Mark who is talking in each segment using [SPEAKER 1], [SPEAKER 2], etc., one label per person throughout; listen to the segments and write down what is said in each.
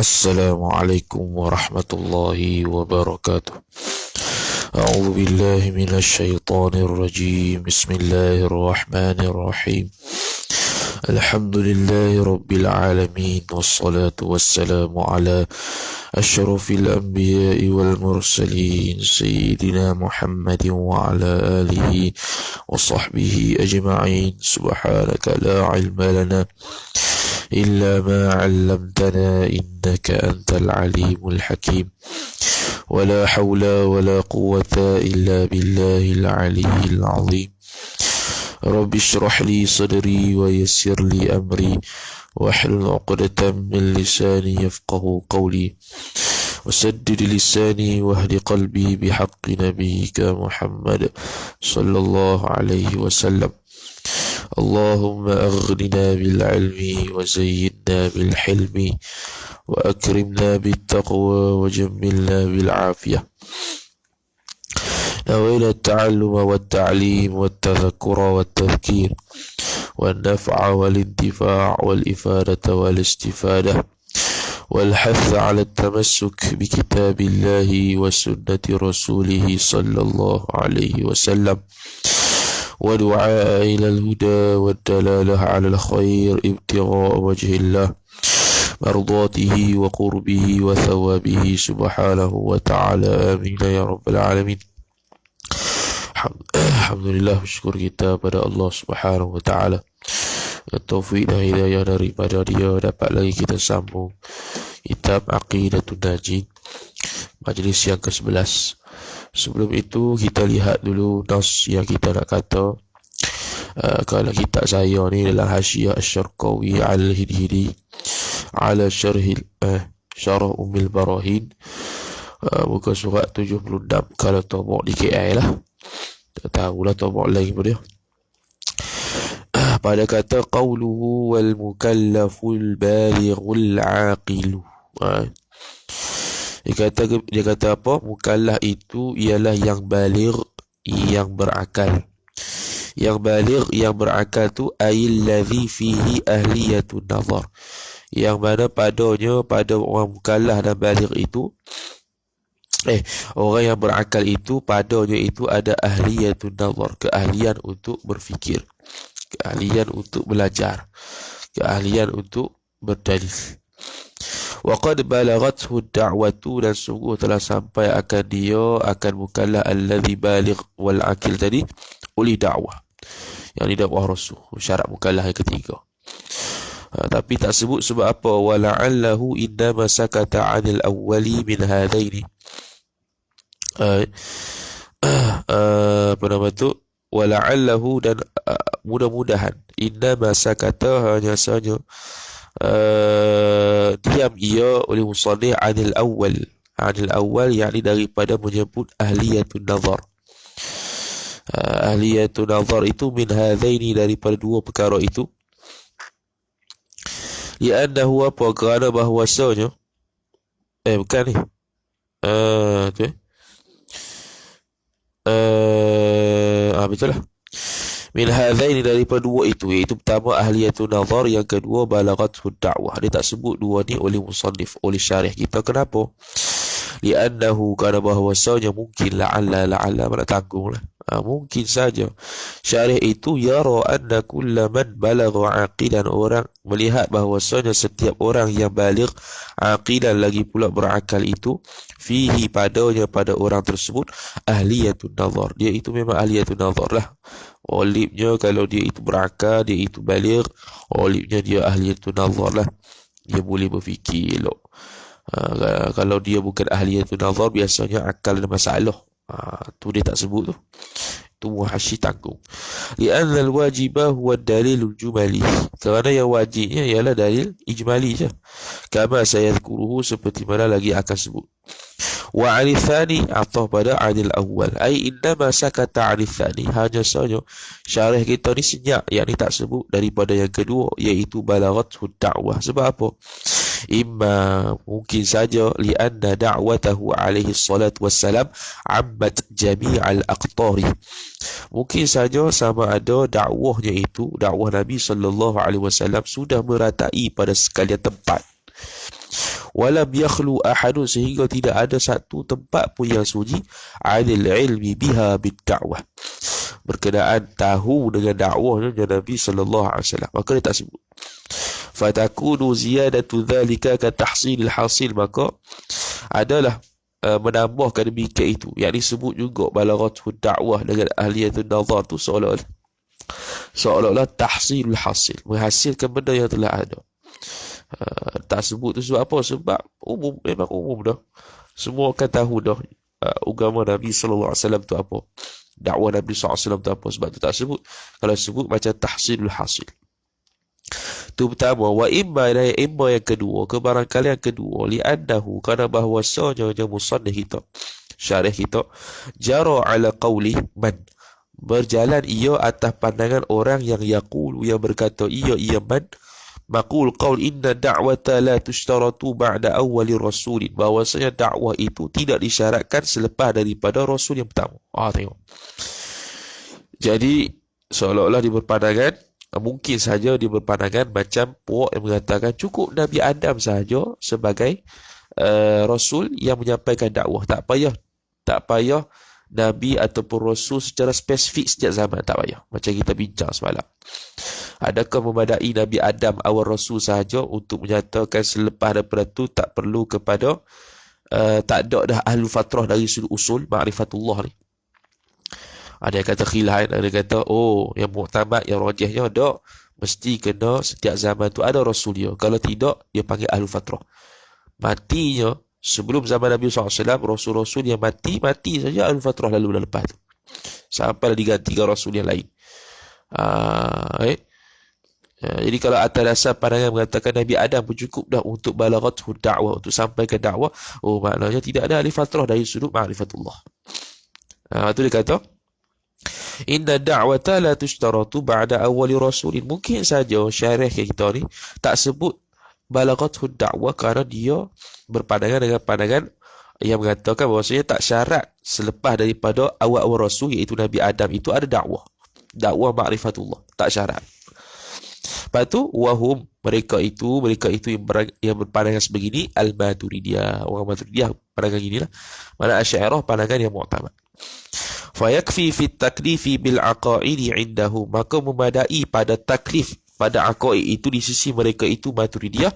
[SPEAKER 1] السلام عليكم ورحمة الله وبركاته. أعوذ بالله من الشيطان الرجيم. بسم الله الرحمن الرحيم. الحمد لله رب العالمين، والصلاة والسلام على أشرف الأنبياء والمرسلين سيدنا محمد وعلى آله وصحبه أجمعين. سبحانك لا علم لنا إلا ما علمتنا إنك أنت العليم الحكيم. ولا حول ولا قوة إلا بالله العلي العظيم. رب اشرح لي صدري ويسر لي أمري واحلل عقدة من لساني يفقه قولي وسدد لساني واهد قلبي بحق نبيك محمد صلى الله عليه وسلم. اللهم أغننا بالعلم وزينا بالحلم وأكرمنا بالتقوى وجملنا بالعافية. نوينا التعلم والتعليم والتذكر والتذكير والنفع والانتفاع والإفادة والاستفادة والحث على التمسك بكتاب الله وسنة رسوله صلى الله عليه وسلم، ودعاء إلى الهدى والدلالة على الخير ابتغاء وجه الله مرضاته وقربه وثوابه سبحانه وتعالى. آمين يا رب العالمين. Alhamdulillah, bersyukur kita pada Allah Subhanahu wa taala. Taufik dan hidayah daripada Dia dapat lagi kita sambung kitab Aqidatul Najin, majlis yang ke-11. Sebelum itu kita lihat dulu nas yang kita nak kata. Kalau kitab saya ni adalah Hasyiah Asy-Syarqawi Al-Hidhidi ala Syarah Ummul Barahin, muka surat 76. Kalau tobok di KL lah, tak tahulah tobok lain pada dia. Pada kata qauluhu wal mukallaful balighul aqilu. Dia kata apa? Mukallaf itu ialah yang baligh, yang berakal. Yang baligh, yang berakal tu ayil ladzi fihi ahliyatun nazar, yang mana padanya, pada orang mukallaf dan baligh itu orang yang berakal itu padanya itu ada ahliyatun nazar, keahlian untuk berfikir, keahlian untuk belajar, keahlian untuk berdalil. Wa qad balaghathu ad-da'watu, dan sungguh telah sampai akan dia, akan mukallaf alladhi baligh wal akil tadi, oleh dakwah, yang di dakwah Rasul, syarat mukallaf yang ketiga. Tapi tak sebut sebab apa. Wala'allahu innama sakata 'anil awwali min hadaini. Apa nama tu? Wala'allahu, dan mudah-mudahan, innama sakata, hanya saja diam ia oleh musannif 'anil awwal, yakni daripada menyebut ahliyatun nazar. Ahliyatun nazar itu min hadaini, daripada dua perkara itu. Li'annahu, apa? Kerana bahwasanya bukan ni tu betul lah. Min hadaini, daripada dua itu, iaitu pertama ahliyatun nazar, yang kedua balaghathu da'wah. Dia tak sebut dua ni oleh musannif, oleh syarih kita. Kenapa? Li'annahu, kerana bahwasanya mungkin, la'alla mana tanggung lah, mungkin saja syarih itu yara anna kulla man balagha aqilan, orang melihat bahwasanya setiap orang yang baligh aqilan, lagi pula berakal itu, fihi, padanya, pada orang tersebut, ahliyatun nazar, dia itu memang ahliyatun nazar lah. Olibnya kalau dia itu berakal, dia itu baligh, olibnya dia ahliyatun nazar lah, dia boleh berfikir elok. Kalau dia bukan ahliyatun nazar, biasanya akal ada masalah. Tu dia tak sebut tu. Itu muhasyi tanggung. Li'anna al-wajibah huwa dalilul jumali, kerana yang wajibnya ialah dalil ijmali je. Kama sayadhkuruhu, seperti mana lagi akan sebut. Wa 'anil thani, atau pada 'anil awwal, ai innama sakata 'anil thani, hanya saja syarih kita ni senyap, yakni tak sebut daripada yang kedua, iaitu balaghathu da'wah. Sebab apa? Imma, mungkin saja, li'anna da'watahu alaihi salatu wassalam ammat jami'al aqtari, mungkin saja sama ada dakwahnya itu, dakwah Nabi sallallahu alaihi wasallam sudah meratai pada sekalian tempat. walam yakhlu ahadun, sehingga tidak ada satu tempat pun yang sunyi, anil ilmi biha bid-da'wah, berkenaan tahu dengan dakwahnya Nabi sallallahu alaihi wasallam, maka dia tak sebut. Fatakunu ziyadatu dhalika ka tahsilil hasil, maka adalah menambahkan demikian itu, yakni sebut juga balaghatul dakwah dengan ahliyatun nazar tu seolah-olah tahsilul hasil, menghasilkan benda yang telah ada. Tak sebut tu sebab apa? Sebab umum, memang umum dah, semua akan tahu dah agama Nabi sallallahu alaihi wasallam tu apa, dakwah Nabi sallallahu alaihi wasallam tu apa. Sebab tu tak sebut. Kalau sebut macam tahsilul hasil. Itu pertama. Wa imma yang kedua, kebarangkali yang kedua, li'annahu, kerana bahawasanya musannif kita, syarih kita, jara ala qawli man, berjalan ia atas pandangan orang yang yaqulu, yang berkata ia man, maqul qaul inna da'wata la tushtaratu ba'da awwali rasulin, bahawasanya dakwah itu tidak disyaratkan selepas daripada rasul yang pertama. Tengok. Jadi seolah-olah dia berpandangan, mungkin saja dia berpandangan macam puak yang mengatakan cukup Nabi Adam sahaja sebagai rasul yang menyampaikan dakwah, tak payah Nabi ataupun Rasul secara spesifik setiap zaman, tak payah. Macam kita bincang semalam, adakah memadai Nabi Adam awal Rasul sahaja untuk menyatakan selepas daripada itu tak perlu kepada tak ada dah ahlu fatrah dari sudut usul ma'rifatullah ni. Ada yang kata khilaf, ada yang kata yang mu'tamad, yang rajihnya tak, mesti kena setiap zaman tu ada Rasul dia. Kalau tidak, dia panggil ahlu fatrah. Matinya sebelum zaman Nabi SAW, Rasul-Rasul yang mati saja ahlu fatrah lalu dah lepas tu, sampai digantikan Rasul yang lain. Jadi kalau atas dasar pandangan mengatakan Nabi Adam pun cukup dah untuk balaghatul dakwah, untuk sampaikan dakwah, maknanya tidak ada ahli fatrah dari sudut ma'rifatullah. Itu dia kata inna da'wata la tushtaratu ba'da awwali rasulin. Mungkin saja syarih kita ni tak sebut balaghatul dakwah kerana dia berpandangan dengan pandangan yang mengatakan bahawasanya tak syarat selepas daripada awal-awal rasul, iaitu Nabi Adam itu ada dakwah ma'rifatullah, tak syarat. Lepas tu wahum, mereka itu yang berpandangan sebegini al-Maturidiyah, orang Maturidiyah pandangan ginilah, mana Asy'ariyah pandangan yang mu'tamad. Fayakfi fit taklifi bil aqaidi indahu, maka memadai pada taklif pada aqaid itu di sisi mereka itu Maturidiyah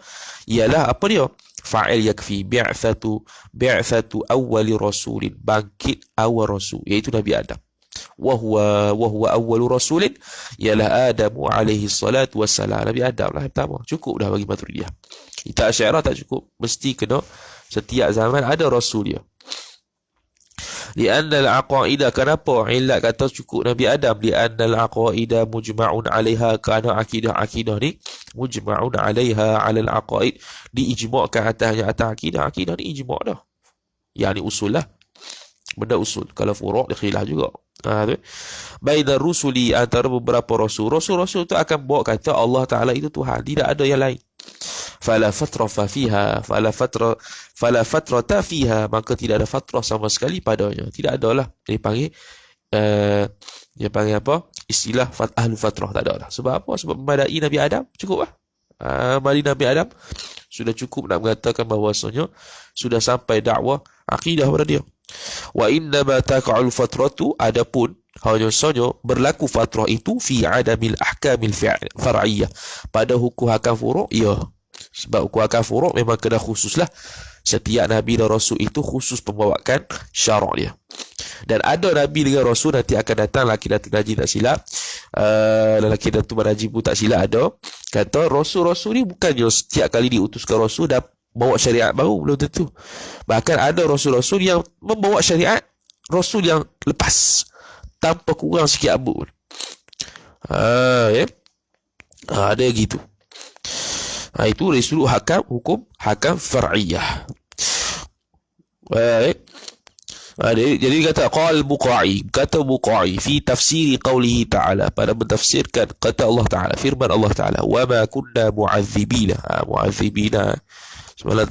[SPEAKER 1] ialah apa dia? Fa'il yakfi bi'athatu awwali rasulin, bangkit awal rasul, iaitu Nabi Adam. Wahwa awwalu rasulin ialah Adamu alaihi salatu wassalam, Nabi Adam lah pertama. Cukup dah bagi Maturidiyah. Kita Asy'ariyah tak cukup, mesti kena setiap zaman ada rasul dia. Li'anna al-aqaidah, kenapa ilat kata cukup Nabi Adam? Li'anna al-aqaidah mujma'un 'alaiha, kerana akidah ni mujma'un 'alaiha 'ala al-aqaid, diijma'kan atasnya atas akidah ni ijma' dah. Yang ni usul lah, benda usul. Kalau furu' dia khilaf juga. Baina rusuli, antara beberapa rasul tu akan bawa kata Allah Ta'ala itu Tuhan, tidak ada yang lain. Fala fatrata fiha, maka tidak ada fatrah sama sekali padanya, tidak adalah. Dia panggil apa? Istilah ahlu fatrah, tak ada lah. Sebab apa? Sebab memadai Nabi Adam cukup lah. Memadai Nabi Adam sudah cukup nak mengatakan bahawasanya sudah sampai dakwah akidah pada dia. Wa innama taqa'ul fatratu, adapun hanya saja berlaku fatrah itu fi adamil ahkamil far'iyah, pada hukum hakam furu', ya. Sebab hukum hakam furu' memang kena khususlah. Setiap Nabi dan Rasul itu khusus pembawakan syarak dia. Dan ada Nabi dengan Rasul nanti akan datang, laki Datuk Najib tak silap, laki Datuk Najib pun tak silap, ada kata Rasul-Rasul ni bukannya setiap kali diutuskan Rasul dah bawa syariat baru, belum tentu. Bahkan ada Rasul-Rasul yang membawa syariat Rasul yang lepas tanpa kurang sikit abu. Ada gitu. Itu dari sudut hukum hakam far'iyah. Jadi kata kata Buqai fi tafsiri qawlihi ta'ala, pada mentafsirkan kata Allah Ta'ala, firman Allah Ta'ala, wa ma kunna mu'adzibina. Mu'adzibina semalam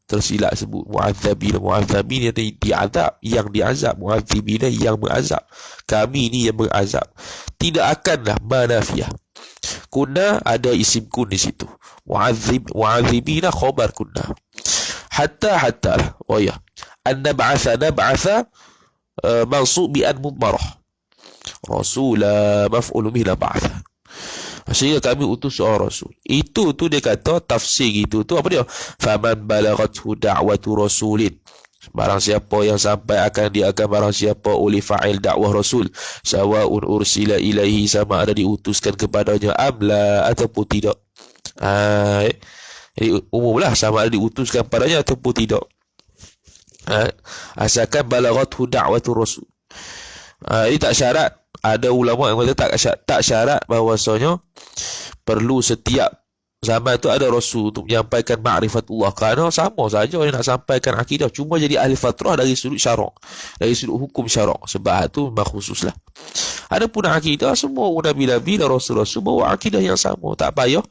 [SPEAKER 1] tersilap sebut mu'adzabin yang diazab, yang diazab, mu'adzibina yang mengazab, kami ni yang mengazab. Tidak akanlah, manafiyah. Kunna ada isim kun di situ, mu'adzibina khabar kunna. hatta lah. Oh ya, an nab'atha mansub bi an mudmarah, rasula maf'ul bihi la ba'atha, sehingga kami utus seorang rasul. Itu tu dia kata tafsir gitu tu apa dia? Faman balaghathu da'watu rasulin, barang siapa yang sampai dia akan barang siapa oleh fa'il dakwah rasul, sawaun ursila ilaihi, sama ada diutuskan kepadanya, amla ataupun tidak. Jadi umumlah sama ada diutuskan padanya ataupun tidak. Asalkan balaghathu da'watu rasul. Ini tak syarat. Ada ulama yang kata tak syarat bahawasanya perlu setiap zaman tu ada rasul untuk menyampaikan ma'rifatullah, kerana sama saja dia nak sampaikan akidah, cuma jadi ahli fatrah dari sudut syarak, dari sudut hukum syarak, sebab tu memang khusus lah. Adapun akidah, semua nabi-nabi dan rasul-rasul bawa akidah yang sama, tak payah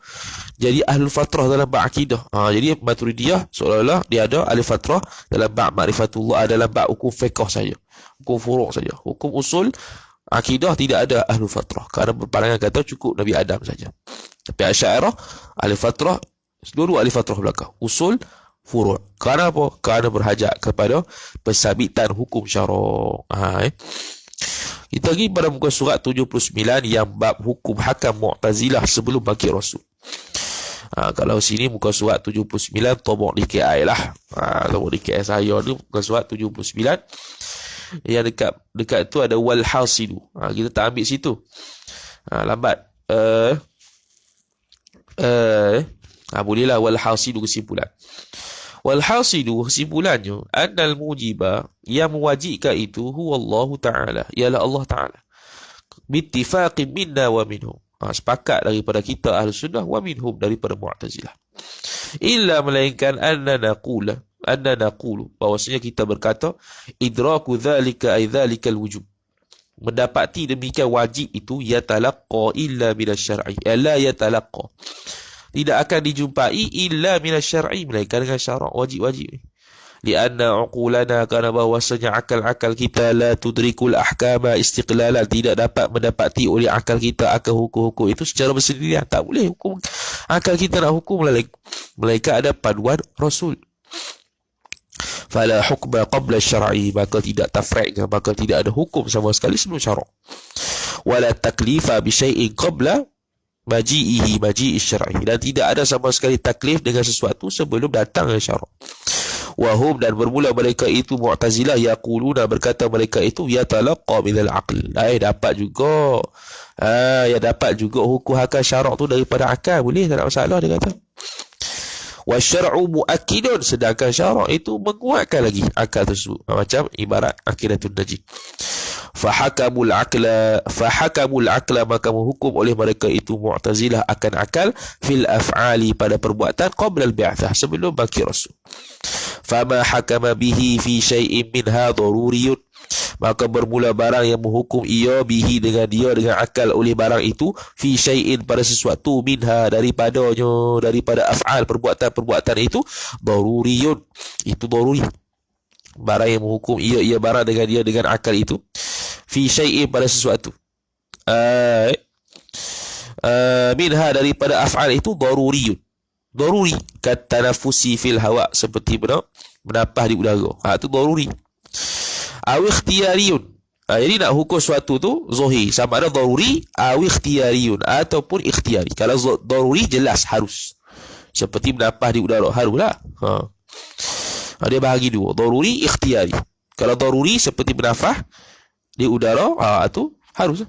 [SPEAKER 1] jadi ahli fatrah dalam bab akidah. Jadi Maturidiyah seolah-olah dia ada ahli fatrah dalam bab ma'rifatullah, dalam bab hukum fiqh saja, hukum furu' saja, hukum usul akidah tidak ada ahli fatrah, kerana berpandangan kata cukup Nabi Adam saja. Tapi Asy'ariyah ahli fatrah, seluruh ahli fatrah belakang, usul, furu'. Kerana apa? Kerana berhajat kepada pensabitan hukum syarak. Kita pergi pada muka surat 79 yang bab hukum hakam Mu'tazilah sebelum bangkit Rasul. Kalau sini muka surat 79 tobok di KI lah. Tobok di KI saya ni muka surat 79. Yang dekat tu ada wal hasidu. Kita tak ambil situ. Lambat. Bolehlah wal hasidu kesimpulan. Wal hasidu kesimpulannya, annal mujiba, yang mewajibkan itu huwa Allah Ta'ala, ialah Allah Ta'ala. Bittifaqin minna wa minhum. Sepakat daripada kita ahli sunnah, wa minhum daripada Mu'tazilah. Illa melainkan anna naqulu, bahawasanya kita berkata, idraku dhalika ay dhalikal wujub, mendapati demikian wajib itu, yatalaqqa illa minasyar'i, la yatalaqqa, tidak akan dijumpai illa minasyar'i, melainkan dengan syarak wajib-wajib ni. Lianna uqulana, kerana bahawasanya akal-akal kita, la tudrikul ahkama istiqlalan, tidak dapat mendapati oleh akal kita akan hukum-hukum itu secara bersendirian. Tak boleh hukum akal kita nak hukum melainkan ada paduan Rasul. Fala hukma qabla syar'i, maka tidak tafriq, maka tidak ada hukum sama sekali sebelum syarak. Wala taklifa bi syai'in qabla maji'i syar'i, dan tidak ada sama sekali taklif dengan sesuatu sebelum datang syarak. Wahum, dan bermula mereka itu Mu'tazilah, yaquluna, berkata mereka itu, yatalaqqa minal aql, dapat juga dapat juga hukum hakam syarak tu daripada akal, boleh, tak ada masalah, dia kata. Wasyar'u mu'akkidun, sedangkan syarak itu menguatkan lagi akal tersebut, macam ibarat aqidatun najih. Fahakamul aqla, maka menghukum oleh mereka itu Mu'tazilah akan akal, fil af'ali, pada perbuatan, qabla al-bi'athah, sebelum bangkit Rasul. Fama hakama bihi fi syai'in minha daruriyun, maka bermula barang yang menghukum ia bihi dengan dia, dengan akal, oleh barang itu, fi syai'in, pada sesuatu, minha, daripada af'al, perbuatan-perbuatan itu, daruriyun, itu daruri. Barang yang menghukum ia barang dengan dia, dengan akal itu, fi syai'in, pada sesuatu, minha, daripada af'al itu, daruriyun, daruri, katanafusi fil hawa, seperti menapah di udara, itu daruri. Aw ikhtiyariyun, jadi nak hukum sesuatu tu zahir, sama ada daruri, aw ikhtiyariyun, ataupun ikhtiyari. Kalau daruri jelas harus, seperti menapah di udara, haruslah. Dia bahagi dua, daruri, ikhtiyari. Kalau daruri seperti menafah di udara, itu harus.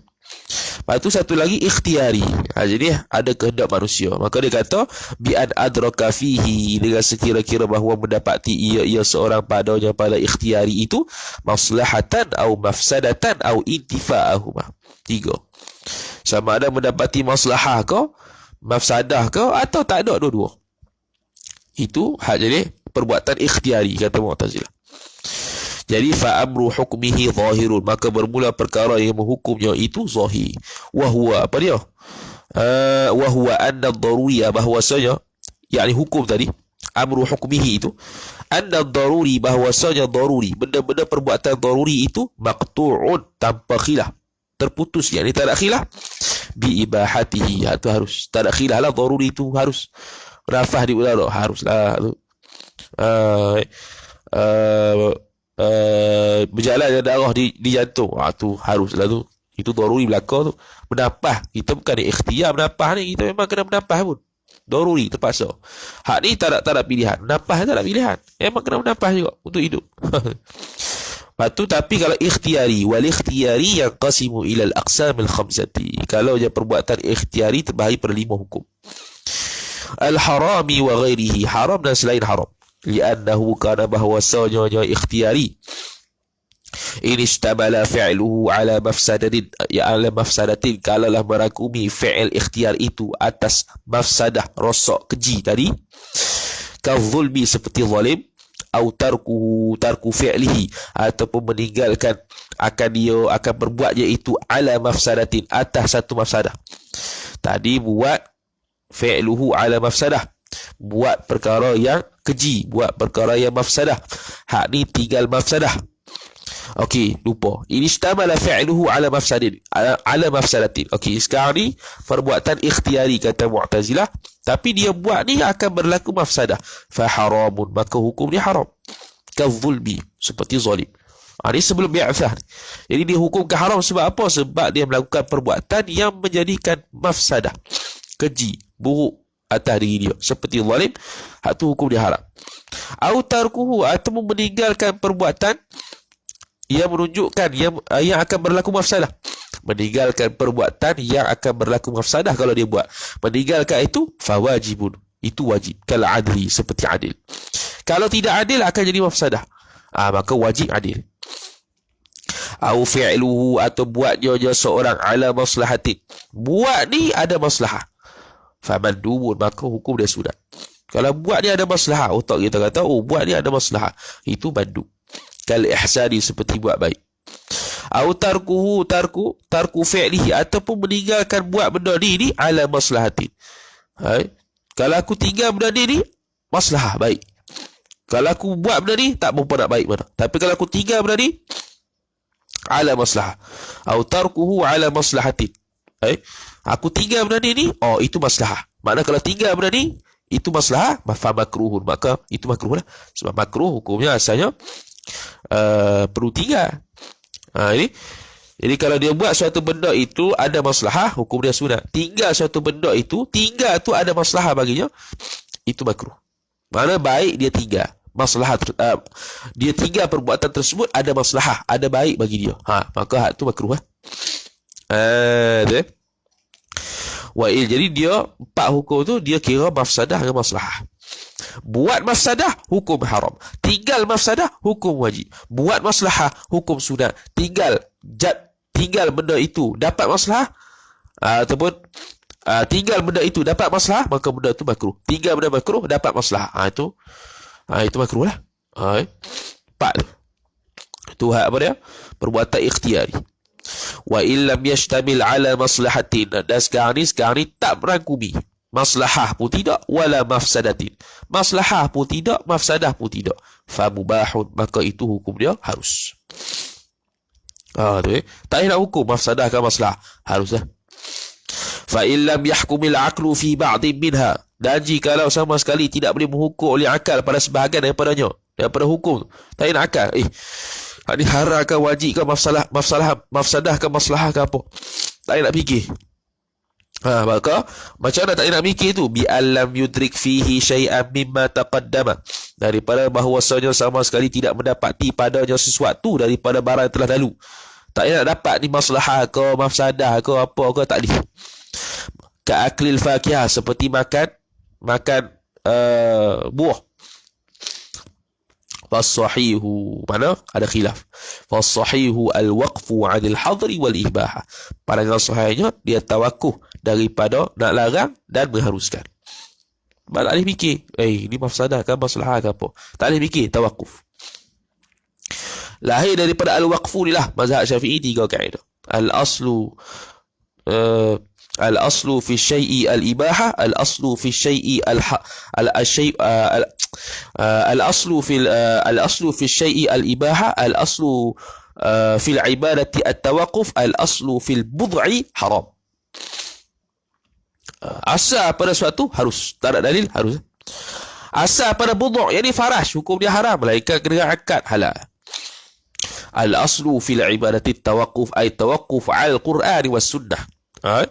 [SPEAKER 1] Lepas tu satu lagi ikhtiyari. Jadi ada kehendak manusia. Maka dia kata bi'an adraka fihi, dengan sekira-kira bahawa mendapati ia seorang padanya pada ikhtiyari itu, maslahatan au mafsadatan au intifa'ahuma. 3. Sama ada mendapati maslahah ke, mafsadah ke, atau tak ada dua-dua. Itu hak jadi perbuatan ikhtiyari, kata Mu'tazilah. Jadi fa'amru hukmihi zahirun, maka bermula perkara yang menghukumnya itu zahir. Wahuwa, apa dia? Wahuwa anna daruriya, bahwasanya, yakni hukum tadi, amru hukmihi itu, anna daruri, bahwasanya daruri, benda-benda perbuatan daruri itu, maqtu'un, tanpa khilaf, terputus, yakni tak ada khilaf, bi ibahatihi, itu harus, tak ada khilaf lah, daruri itu harus, rafah di udara, haruslah tu. uh, uh, berjalan darah di jantung, tu haruslah tu. Itu daruri belaka tu. Menapah, kita bukan ikhtiar menapah ni, kita memang kena menapah pun. Daruri, terpaksa. Hak ni tak ada pilihan. Menapah tak ada pilihan. Memang kena menapah juga untuk hidup. Lepas tu, tapi kalau ikhtiari, wal ikhtiari yang qasimu ilal aqsamil khamsati. Kalau dia perbuatan ikhtiari terbahagi pada 5 hukum. Al-harami wa ghairihi, haram dan selain haram. Li'annahu kana bahwasanya ikhtiari in istamala fi'luhu ala mafsadatin, ya ala mafsadatin, kalalah merakumi fi'il ikhtiar itu atas mafsadah, rosak, keji tadi, kazulmi, seperti zalim, atau tarku fi'lihi, ataupun meninggalkan akan berbuatnya itu ala mafsadatin, atas satu mafsadah. Tadi buat fi'luhu ala mafsadah, buat perkara yang keji, buat perkara yang mafsadah. Hak ni tinggal mafsadah. Okey, lupa. Ini istamala fi'luhu ala mafsadin, ala mafsadatin. Okey, sekarang ni perbuatan ikhtiari kata Mu'tazilah, tapi dia buat ni akan berlaku mafsadah. Fa haramun, maka hukum ni haram. Kazulmi, seperti zalim. Ini sebelum bi'athah. Jadi dia hukum ke haram sebab apa? Sebab dia melakukan perbuatan yang menjadikan mafsadah, keji, buruk atas diri dia, seperti zalim. Hak tu hukum dia haram. Au tarkuhu, atau meninggalkan perbuatan yang menunjukkan yang akan berlaku mafsadah. Meninggalkan perbuatan yang akan berlaku mafsadah kalau dia buat. Meninggalkan itu fawajibun, itu wajib. Kal adli, seperti adil. Kalau tidak adil akan jadi mafsadah. Maka wajib adil. Au fi'luhu, atau buatnya seorang ala maslahatin. Buat ni ada maslahah. Famandubun, maka hukum dia sunat. Kalau buat ni ada maslahah, otak kita kata, buat ni ada maslahah, itu mandub. Kal ihsani, seperti buat baik. Au tarku fi'lihi, ataupun meninggalkan buat benda ni ala maslahatin. Kalau aku tinggal benda ni maslahah, baik. Kalau aku buat benda ni tak berapa nak baik mana. Tapi kalau aku tinggal benda ni ala maslahah. Au tarkuhu ala maslahatin. Aku tinggal benda ni, itu maslahah. Makna kalau tinggal benda ni itu maslahah, fa makruhun, maka itu makruh lah. Sebab makruh hukumnya asalnya perlu tinggal. Jadi kalau dia buat suatu benda itu ada maslahah, hukum dia sunat. Tinggal suatu benda itu, tinggal tu ada maslahah baginya, itu makruh. Mana baik dia tinggal. Maslahah dia tinggal perbuatan tersebut ada maslahah, ada baik bagi dia. Maka hak tu makruh lah. Jadi dia 4 hukum tu dia kira mafsadah dengan maslahah. Buat mafsadah, hukum haram. Tinggal mafsadah, hukum wajib. Buat maslahah, hukum sunat. Tinggal benda itu dapat maslahah, ataupun tinggal benda itu dapat maslahah, maka benda itu makruh. Tinggal benda makruh dapat maslahah, itu makruh lah. 4 tu. Itu hak apa dia? Perbuatan ikhtiari. Wa illam yashtamil ala maslahatin, dan sekarang ni tak merangkumi maslahah pun tidak, wala mafsadatin, maslahah pun tidak, mafsadah pun tidak, fa mubahun, maka itu hukum dia harus. Tak nak hukum mafsadah ke maslahah, haruslah. Fa illam yahkumil aqlu fi ba'dhin minha, dan jikalau sama sekali tidak boleh menghukum oleh akal pada sebahagian daripadanya, daripada hukum, tak nak akal, ni haram ke wajib ke mafsadah ke maslahah ke apa, tak nak fikir. Maka macam mana tak nak fikir tu? Bi allam yudrik fihi syai'an mimma taqaddama, daripada bahawasanya sama sekali tidak mendapati padanya sesuatu daripada barang yang telah lalu. Tak nak dapat ni maslahah ke mafsadah ke apa ke, tak boleh. Ka aklil fakihah, seperti makan buah. Fasahihu, mana ada khilaf. Fasahihu al-waqfu 'anil hadri wal ibaha. Pandangan sahihnya dia tawakuh daripada nak larang dan mengharuskan. Tak boleh fikir, ni mafsadah kan maslahah ke apa. Tak boleh fikir, tawakuf. Lahir daripada al-waqfu ni lah mazhab Syafi'i 3 kaedah. Al-aslu fi syai'i al-ibaha, al-aslu fi syai'i al-aslu fi syai'i al-ibaha, al-aslu fil ibadati at-tawaqquf, al-aslu fil bud'i haram. Asal pada suatu harus, tak ada dalil harus. Asal pada budu' yang ni farash, hukum dia haram. Melainkan dengan akad halal. Al-aslu fil ibadati tawakuf, ay tawakuf al-Quran was sunnah. Ha?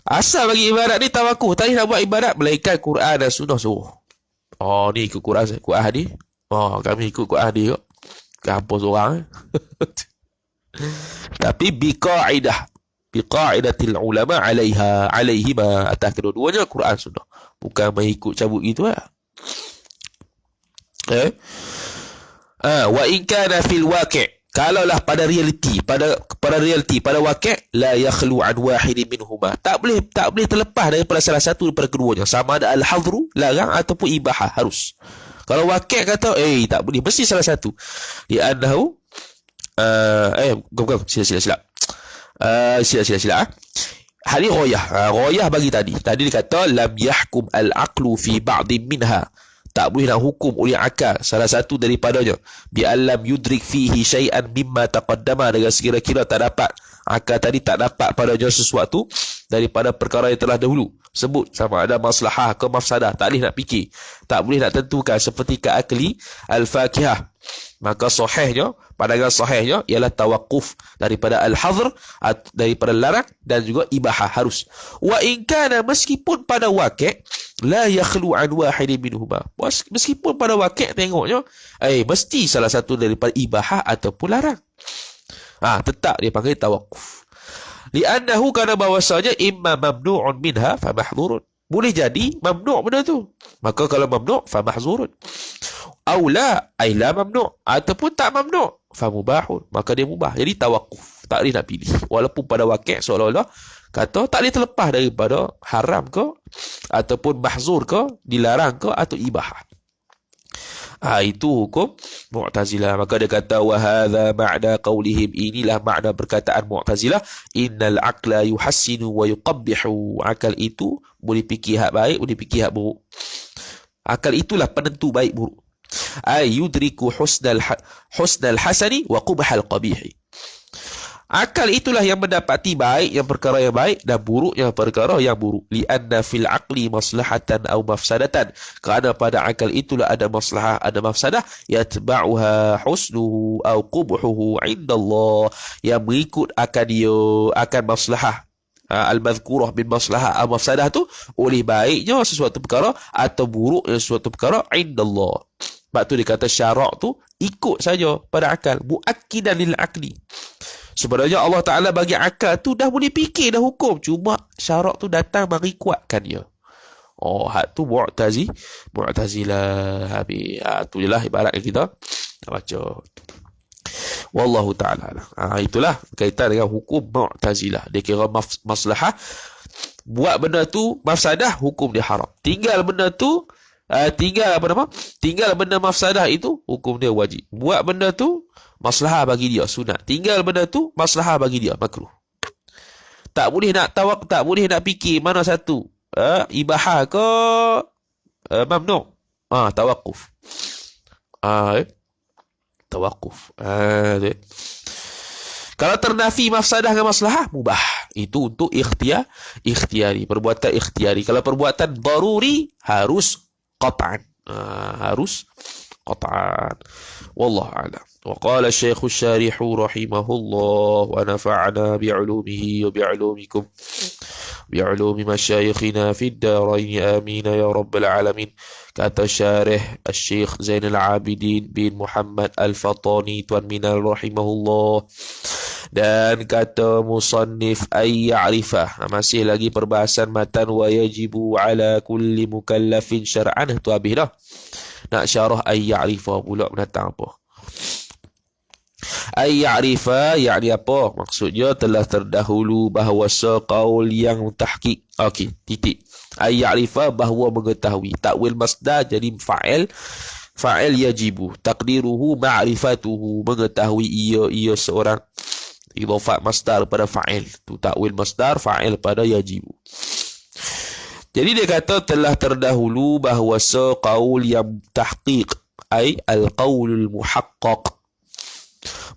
[SPEAKER 1] Asal bagi ibadat ni tawakuf. Tak nak buat ibadat melainkan Quran dan sunnah suruh. Oh, ni ikut Quran, ikut hadis. Oh, kami ikut Quran hadis kok. Kampus orang. Tapi biqaidatil ulama alaihima, atas kedua-duanya Quran sunnah. Bukan main ikut cabut gitu lah. Wa in kana fil waqi', kalaulah pada realiti, pada waqi', la yakhlu an wahid minhuma, tak boleh terlepas daripada salah satu daripada keduanya, sama ada al-hadru larang ataupun ibahah harus. Kalau waqi' kata tak boleh, mesti salah satu. Li'annahu bukan sila hadis royah bagi tadi dia kata lam yahkum al-aqlu fi ba'din minha, tak boleh nak hukum oleh akal salah satu daripadanya, bi alam yudrik fihi syai'an mimma taqaddama, dengan sekira-kira tak dapat akal tadi tak dapat padanya sesuatu daripada perkara yang telah dahulu sebut, sama ada maslahah ke mafsadah, tak boleh nak fikir, tak boleh nak tentukan, seperti ka akli al-fakihah. Maka sahihnya, pandangan sahihnya ialah tawakuf daripada al-hadr, daripada larang, dan juga ibahah harus. Wa in kana, meskipun pada waqi' la yakhlu an wahid minhuma, meskipun pada waqi' tengoknya mesti salah satu daripada ibahah ataupun larang, tetap dia panggil tawakuf. Li'annahu, kana bahwasanya imma mamnu'un minha fa mahdhurun, boleh jadi mamnu' benda tu, maka kalau mamnu' fa mahzurun, aw la ay la mamnu', ataupun tak mamnu' fa mubahun, maka dia mubah. Jadi tawakuf, tak boleh nak pilih, walaupun pada waqi' seolah-olah kata tak boleh terlepas daripada haram ke ataupun mahzur ke, dilarang ke atau ibahah. Itu hukum Mu'tazilah. Maka dia kata wa hadza ma'na qaulihim, inilah makna perkataan Mu'tazilah, innal aqla yuhassinu wa yuqabbihu, akal itu boleh fikir hak baik, boleh fikir hak buruk. Akal itulah penentu baik buruk. Yudriku husnal hasani wa qubhal qabihi. Akal itulah yang mendapati baik yang perkara yang baik dan buruk yang perkara yang buruk. Lianna fil aqli maslahatan aw mafsadatan, kerana pada akal itulah ada maslahah, ada mafsadah, yatba'uha husnuhu aw qubhuhu indallah, yang mengikut akan dia akan maslahah al-madhkurah bin maslahah aw mafsadah tu oleh baiknya sesuatu perkara atau buruknya sesuatu perkara indallah. Sebab tu dia kata syarak tu ikut saja pada akal, muakkidan lil aqli. Sebenarnya Allah Ta'ala bagi akal tu dah boleh fikir, dah hukum. Cuma syarak tu datang bagi kuatkan dia. Hak tu Mu'tazilah. Habis. Tu je lah ibarat kita baca. Wallahu Ta'ala. Itulah berkaitan dengan hukum Mu'tazilah. Dia kira maslahah. Buat benda tu mafsadah, hukum dia haram. Tinggal benda mafsadah itu, hukum dia wajib. Buat benda tu maslahah bagi dia sunat. Tinggal benda tu maslahah bagi dia makruh. Tak boleh nak tak boleh nak fikir mana satu, ibahah ke mamnu'. Tawakuf. Tawakuf. Kalau ternafi mafsadah dengan maslahah, mubah. Itu untuk ikhtiyari, perbuatan ikhtiyari. Kalau perbuatan daruri, harus qat'an. Harus qat'an. Wallahu a'lam. وقال الشيخ الشارح رحمه الله ونفعنا بعلومه وبعلومكم بعلوم مشايخنا في الدارين آمين يا رب العالمين. Kata syarih Syekh Zainal Abidin bin Muhammad Al-Fatani Tuan Minal rahimahullah. Dan kata musannif ay ya'rifah, masih lagi perbahasan matan wa yajibu ala kulli mukallafin syar'an. Tu habis dah. Nak syarah ay ya'rifah pula mendatang apa? Ay ya'rifa, yakni apa? Maksudnya telah terdahulu bahawasa qaul yang tahqiq. Okey, titik. Ay ya'rifa, bahawa mengetahui. Takwil masdar jadi fa'il yajibu. Taqdiruhu ma'rifatuhu, mengetahui ia seorang. Idhafat masdar pada fa'il. Tu takwil masdar, fa'il pada yajibu. Jadi dia kata telah terdahulu bahawasa qaul yang tahqiq, ay al-qaulul muhaqqaq,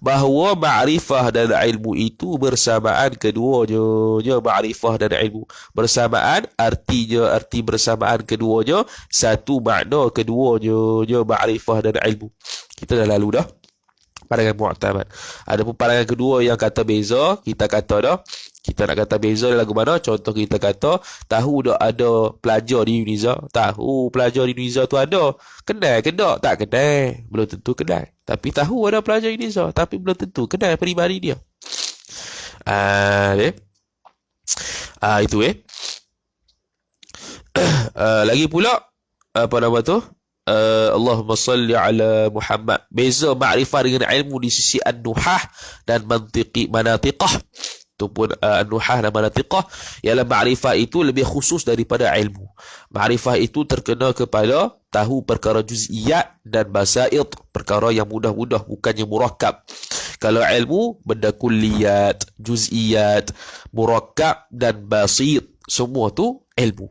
[SPEAKER 1] bahawa ma'rifah dan ilmu itu bersamaan keduanya. Ma'rifah dan ilmu bersamaan, arti bersamaan keduanya, satu makna keduanya, ma'rifah dan ilmu. Kita dah lalu dah pandangan mu'tamad. Ada pun pandangan kedua yang kata beza, kita kata dah, kita nak kata beza lagu mana? Contoh kita kata, tahu dah ada pelajar di Uniza, tahu pelajar di Uniza tu ada. Kenal ke tak? Tak kenal. Belum tentu kenal. Tapi tahu ada pelajar di Uniza, tapi belum tentu kenal peribadi dia. Itu lagi pula apa nama tu? Allahumma salli ala Muhammad. Beza ma'rifah dengan ilmu di sisi an-nuhah dan manatiqah. Ataupun an-nuhah dan manatiqah ialah ma'rifah itu lebih khusus daripada ilmu. Ma'rifah itu terkena kepada tahu perkara juz'iyat dan basaid, perkara yang mudah-mudah, bukan yang murakkab. Kalau ilmu, benda kulliyat, juz'iyat, murakkab dan basit, semua tu ilmu.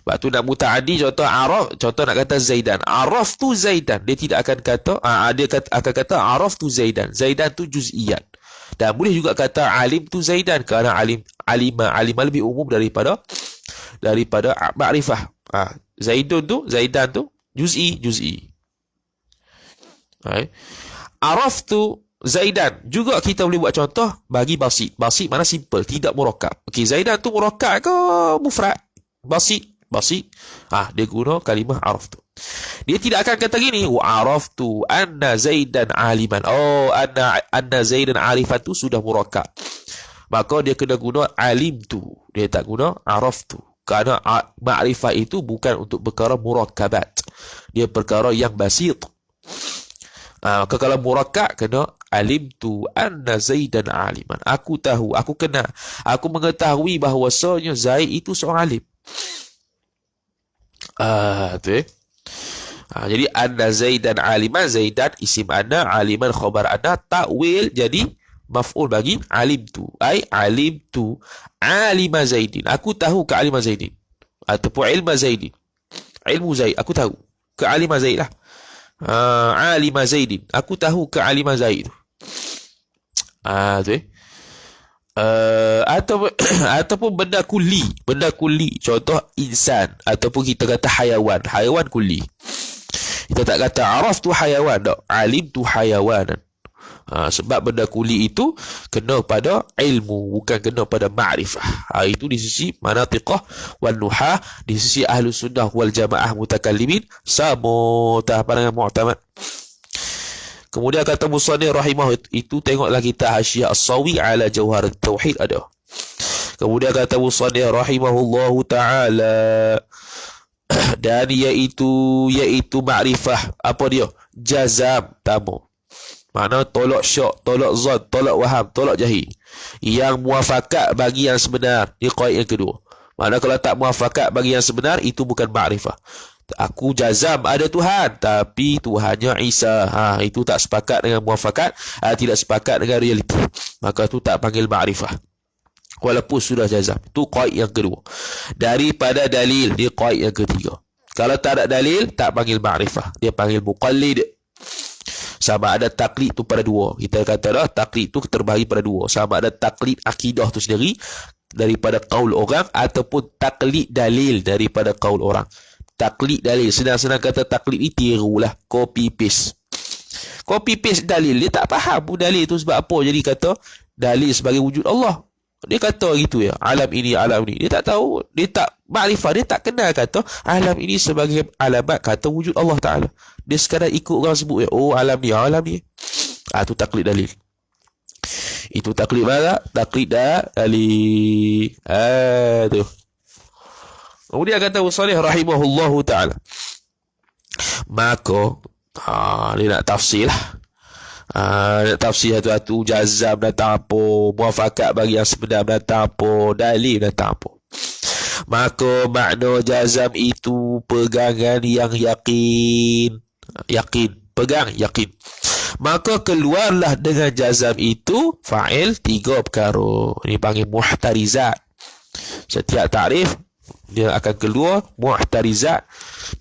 [SPEAKER 1] Sebab tu nak muta'addi, contoh araf, contoh nak kata Zaidan. Araf tu Zaidan. Dia tidak akan kata, akan kata araf tu Zaidan. Zaidan tu juz'iyat. Dan boleh juga kata alim tu Zaidan. Kerana alimah lebih umum daripada ma'rifah. Zaidan tu juz'i. Araf tu Zaidan. Juga kita boleh buat contoh bagi basit. Basit mana simple, tidak murakkab. Okey, Zaidan tu murakkab ke mufrad? Basit. Dia guna kalimah araf tu. Dia tidak akan kata gini, wa araftu anna Zaidan aliman. Anna Zaidan arifan tu sudah murakkab. Maka dia kena guna alim tu. Dia tak guna araf tu. Kerana ma'rifah itu bukan untuk perkara murakkabat. Dia perkara yang basit. Maka kalau murakkab kena alim tu anna Zaidan aliman. Aku tahu, aku kenal, aku mengetahui bahawasanya Zaid itu seorang alim. Jadi anna Zaidan aliman, Zaidan isim anna, aliman khabar anna, takwil jadi maf'ul bagi alim tu. Alim tu alima Zaidin, aku tahu ke alima Zaidin, ataupun ilma Zaidin, ilmu Zaid, aku tahu ke alima Zaid lah. Alima Zaidin, aku tahu ke alima Zaid. Ataupun benda kulli, contoh insan, ataupun kita kata hayawan kulli. Kita tak kata araf tu hayawan, tak, alim tu hayawanan. Sebab benda kulli itu kena pada ilmu, bukan kena pada ma'rifah. Itu di sisi manatiqah wal nuhah, di sisi ahlu sunnah wal jamaah mutakallimin sama pandangan mu'tamad. Kemudian kata musannif rahimah itu, tengoklah kita Hasyiah As-Sawi ala Jauhar Tauhid ada. Kemudian kata musannif rahimahullahu taala, dan iaitu makrifah, apa dia? Jazam, tamu. Makna tolak syak, tolak zon, tolak waham, tolak jahil. Yang muafakat bagi yang sebenar. Ini qaid yang kedua. Makna kalau tak muafakat bagi yang sebenar, itu bukan makrifah. Aku jazam ada Tuhan, tapi Tuhannya Isa. Itu tak sepakat dengan muafakat, tidak sepakat dengan realiti. Maka tu tak panggil ma'rifah, walaupun sudah jazam. Itu qaid yang kedua. Daripada dalil, dia qaid yang ketiga. Kalau tak ada dalil, tak panggil ma'rifah, dia panggil muqallid. Sama ada taklid tu pada dua. Kita kata dah, taklid tu terbahagi pada dua. Sama ada taklid akidah tu sendiri daripada qaul orang, ataupun taklid dalil daripada qaul orang. Taklid dalil, senang-senang kata taklid ni tirulah, copy paste dalil. Dia tak faham pun dalil tu sebab apa jadi kata dalil sebagai wujud Allah. Dia kata gitu ya, alam ini. Dia tak tahu, dia tak makrifah, dia tak kenal kata alam ini sebagai alamat kata wujud Allah Ta'ala. Dia sekadar ikut orang sebut ya, alam ni. Tu taklid dalil. Itu taklid mana? Taklid dalil. Tu. Kemudian kata Musannif rahimahullahu ta'ala, maka dia nak tafsir lah. Nak tafsir satu-satu, jazam datang apa, muafakat bagi yang sebenar datang apa, dalil datang apa. Maka makna jazam itu pegangan yang yakin. Pegang yakin. Maka keluarlah dengan jazam itu fa'il 3 perkara. Ini panggil muhtarizat. Setiap takrif dia akan keluar muhtarizat.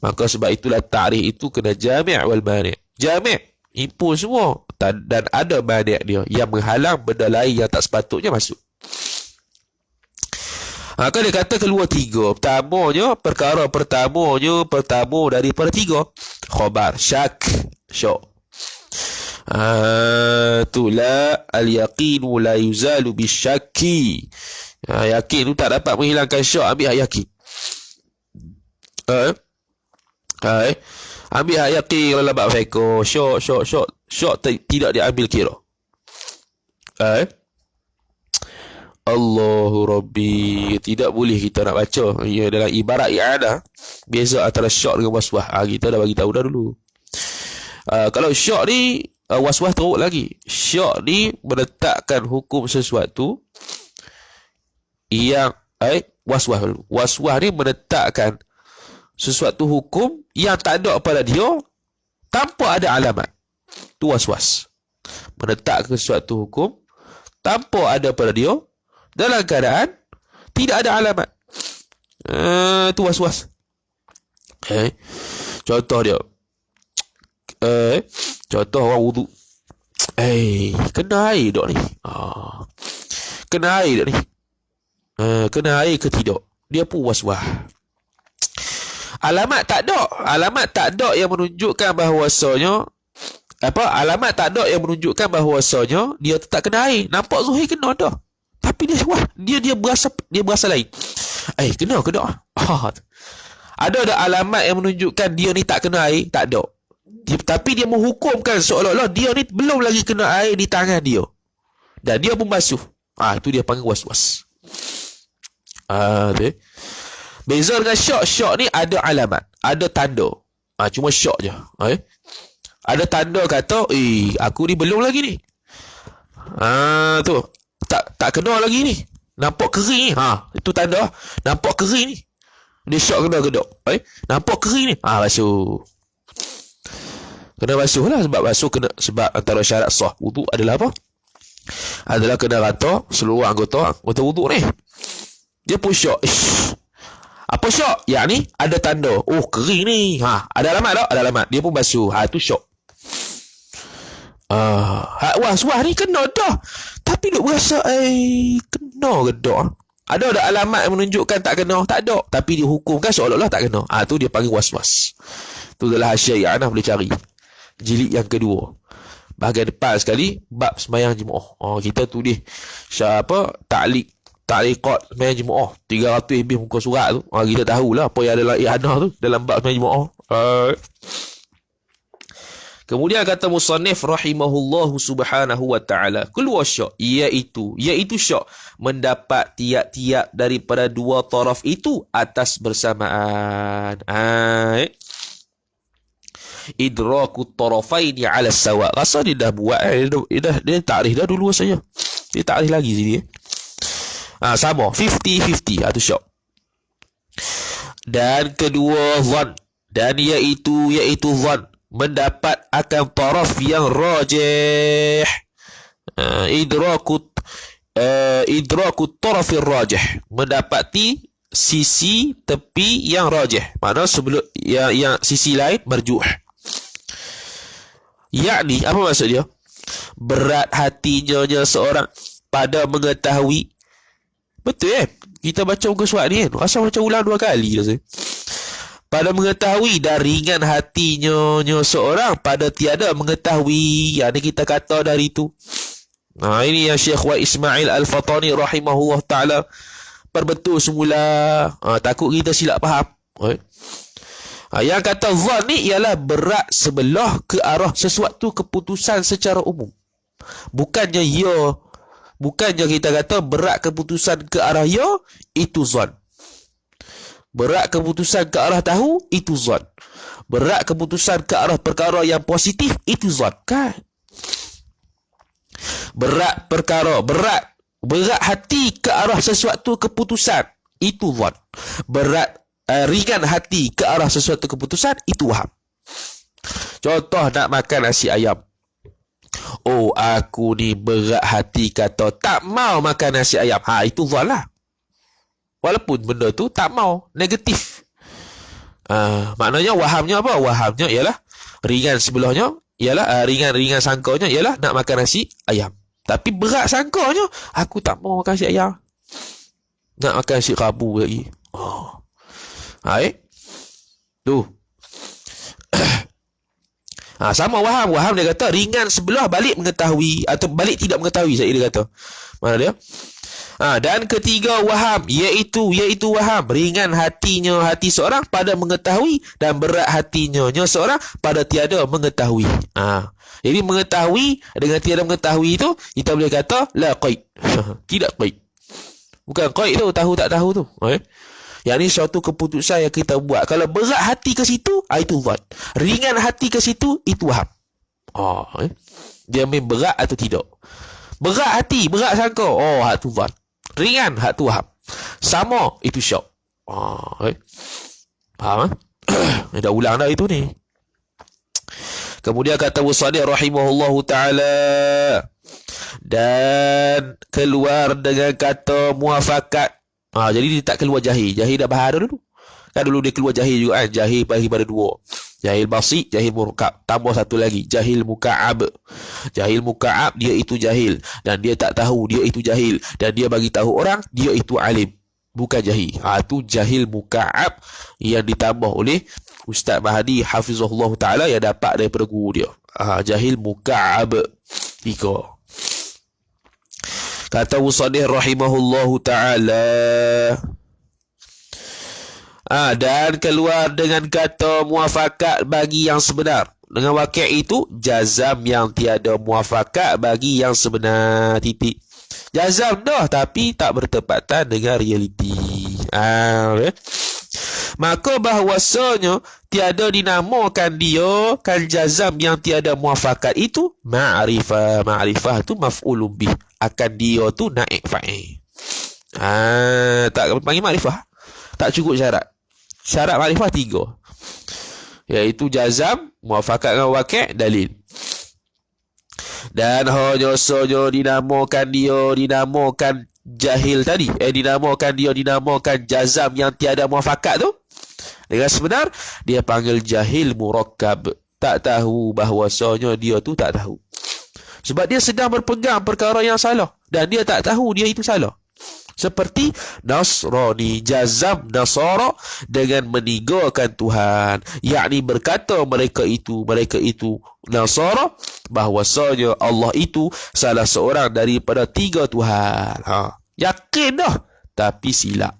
[SPEAKER 1] Maka sebab itulah ta'rif itu kena jami' wal mani'. Jami' impun semua, dan ada mani' dia yang menghalang benda lain yang tak sepatutnya masuk. Kan dia kata keluar tiga. Perkara pertama daripada tiga. Khabar, syak, syok. Itulah al-yaqinu la yuzalu bisyakki. Yakin tu tak dapat menghilangkan syak, ambil hak yakin. Ambil hak yakin kalau dapat fiqh. Syok tidak diambil kira. Allahu Rabbi, tidak boleh kita nak baca. Ya, dalam ibarat i'adah, beza antara syak dengan waswah. Kita dah bagi tahu dah dulu. Kalau syak ni, waswah teruk lagi. Syak ni meletakkan hukum sesuatu yang waswah ni menetapkan sesuatu hukum yang tak ada pada dia tanpa ada alamat. Tu waswas. Menetapkan sesuatu hukum tanpa ada pada dia dalam keadaan tidak ada alamat. Tu waswas. Contoh dia. Contoh orang wudu. Kena air tak ni? Kena air tak ni? Kena air ke tidak? Dia pun waswas. Alamat tak ada yang menunjukkan bahawasanya alamat tak ada yang menunjukkan bahawasanya dia tak kena air. Nampak Zuhair kena dah. Tapi dia berasa lain. Kena ke tak? Ada alamat yang menunjukkan dia ni tak kena air? Tak ada. Tapi dia menghukumkan seolah-olah dia ni belum lagi kena air di tangan dia. Dan dia pun basuh. Itu dia panggil waswas. Beza dengan syak ni ada alamat, ada tanda. Cuma syak je. Ada tanda kata, aku ni belum lagi ni. Tu. Tak kena lagi ni. Nampak kering ni. Itu tanda. Nampak kering ni. Dia syak kena ke tak? Nampak kering ni. Basuh. Kena basuh lah. Sebab basuh kena, sebab antara syarat sah wuduk adalah apa? Adalah kena rata seluruh anggota wuduk ni. Dia pun syak. Apa syak? Yang ni ada tanda. Kering ni. Ada alamat tak? Ada alamat. Dia pun basuh. Itu syak. Waswas ni kena dah. Tapi duk berasa kena ke tak? Ada alamat yang menunjukkan tak kena? Tak ada. Tapi dia hukumkan seolah-olah tak kena. Tu dia panggil waswas. Tu adalah Hasyiah I'anah, boleh cari. Jilid yang kedua. Bahagian depan sekali, bab sembahyang Jumaat. Kita tulis Ta'liqat sembahyang Jumaat 300 lebih muka surat tu. Kita tahulah apa yang ada dalam i'anah tu, dalam bab sembahyang Jumaat. Kemudian kata musannif rahimahullahu subhanahu wa ta'ala, keluar syak, iaitu syak mendapat tiap-tiap daripada dua taraf itu atas bersamaan. Idrakut tarafaini ala sawa. Rasa dia dah buat, dia takrif dah dulu saya. Dia takrif lagi sini. Sama 50-50. Itu syak. Dan kedua zan, dan iaitu zan mendapat akan taraf yang rajih. Idrakut tarafir rajih, mendapati sisi tepi yang rajih. Mana sebelum yang sisi lain marjuh. Yakni apa maksud dia? Berat hatinya seorang pada mengetahui. Betul kita baca muka surat ni kan, rasa macam ulang 2 kali rasa. Pada mengetahui dan ringan hatinya seorang pada tiada mengetahui. Yang ni kita kata dari tu. Ini yang Syekh Wa Ismail Al-Fatani rahimahullah ta'ala perbetul semula. Takut kita silap faham. Yang kata zan ni ialah berat sebelah ke arah sesuatu keputusan secara umum. Bukannya kita kata berat keputusan ke arah ya, itu zan. Berat keputusan ke arah tahu, itu zan. Berat keputusan ke arah perkara yang positif, itu zan. Kan? Berat hati ke arah sesuatu keputusan, itu zan. Ringan hati ke arah sesuatu keputusan, itu waham. Contoh nak makan nasi ayam. Aku ni berat hati kata tak mau makan nasi ayam. Itu zan lah. Walaupun benda tu tak mau, negatif. Maknanya wahamnya apa? Wahamnya ialah ringan sebelahnya, ialah ringan sangkanya ialah nak makan nasi ayam. Tapi berat sangkanya aku tak mau makan nasi ayam. Nak makan nasi kabu lagi. Tu. Sama Waham dia kata ringan sebelah balik mengetahui atau balik tidak mengetahui dia kata. Mana dia? Dan ketiga Waham iaitu Waham ringan hati seorang pada mengetahui dan berat hatinya seorang pada tiada mengetahui. Jadi mengetahui dengan tiada mengetahui itu kita boleh kata la qaid. Tidak qaid. Bukan qaid tu tahu tak tahu tu. Yang ni suatu keputusan yang kita buat. Kalau berat hati ke situ, itu zat. Ringan hati ke situ, itu Waham. Dia main berat atau tidak. Berat hati, berat sangka. Hak tu zat. Ringan, hak tu Waham. Sama, itu syak. Faham? Dah ulang dah itu ni. Kemudian kata Wasadih rahimahullahu ta'ala. Dan keluar dengan kata muafakat. Jadi dia tak keluar jahil. Jahil dah bahar dulu. Kan dulu dia keluar jahil juga kan. Jahil bagi pada dua. Jahil basit, jahil murkab. Tambah satu lagi. Jahil muka'ab. Jahil muka'ab, dia itu jahil. Dan dia tak tahu, dia itu jahil. Dan dia bagi tahu orang, dia itu alim. Bukan jahil. Itu jahil muka'ab yang ditambah oleh Ustaz Mahdi Hafizahullah Ta'ala yang dapat daripada guru dia. Jahil muka'ab. 3. Kata Wasadih rahimahullahu ta'ala. Dan keluar dengan kata muafakat bagi yang sebenar. Dengan wakil itu jazam yang tiada muafakat bagi yang sebenar. Titik. Jazam dah tapi tak bertepatan dengan realiti. Maka bahawasanya tiada dinamakan dia kan jazam yang tiada muafakat itu ma'rifah. Ma'rifah tu maf'ulun bih. Akan dia tu naik fa'il. Tak panggil ma'rifah. Tak cukup syarat. Syarat ma'rifah 3. Iaitu jazam, muafakat dengan wakil, dalil. Dan hanya saja dinamakan jahil tadi. Dinamakan jazam yang tiada muafakat tu. Dengan sebenar, dia panggil jahil murakkab. Tak tahu bahawasanya dia tu tak tahu. Sebab dia sedang berpegang perkara yang salah. Dan dia tak tahu dia itu salah. Seperti Nasrani, jazam Nasara dengan meninggalkan Tuhan. Yakni berkata mereka itu Nasara bahawasanya Allah itu salah seorang daripada 3 Tuhan. Yakin dah, tapi silap.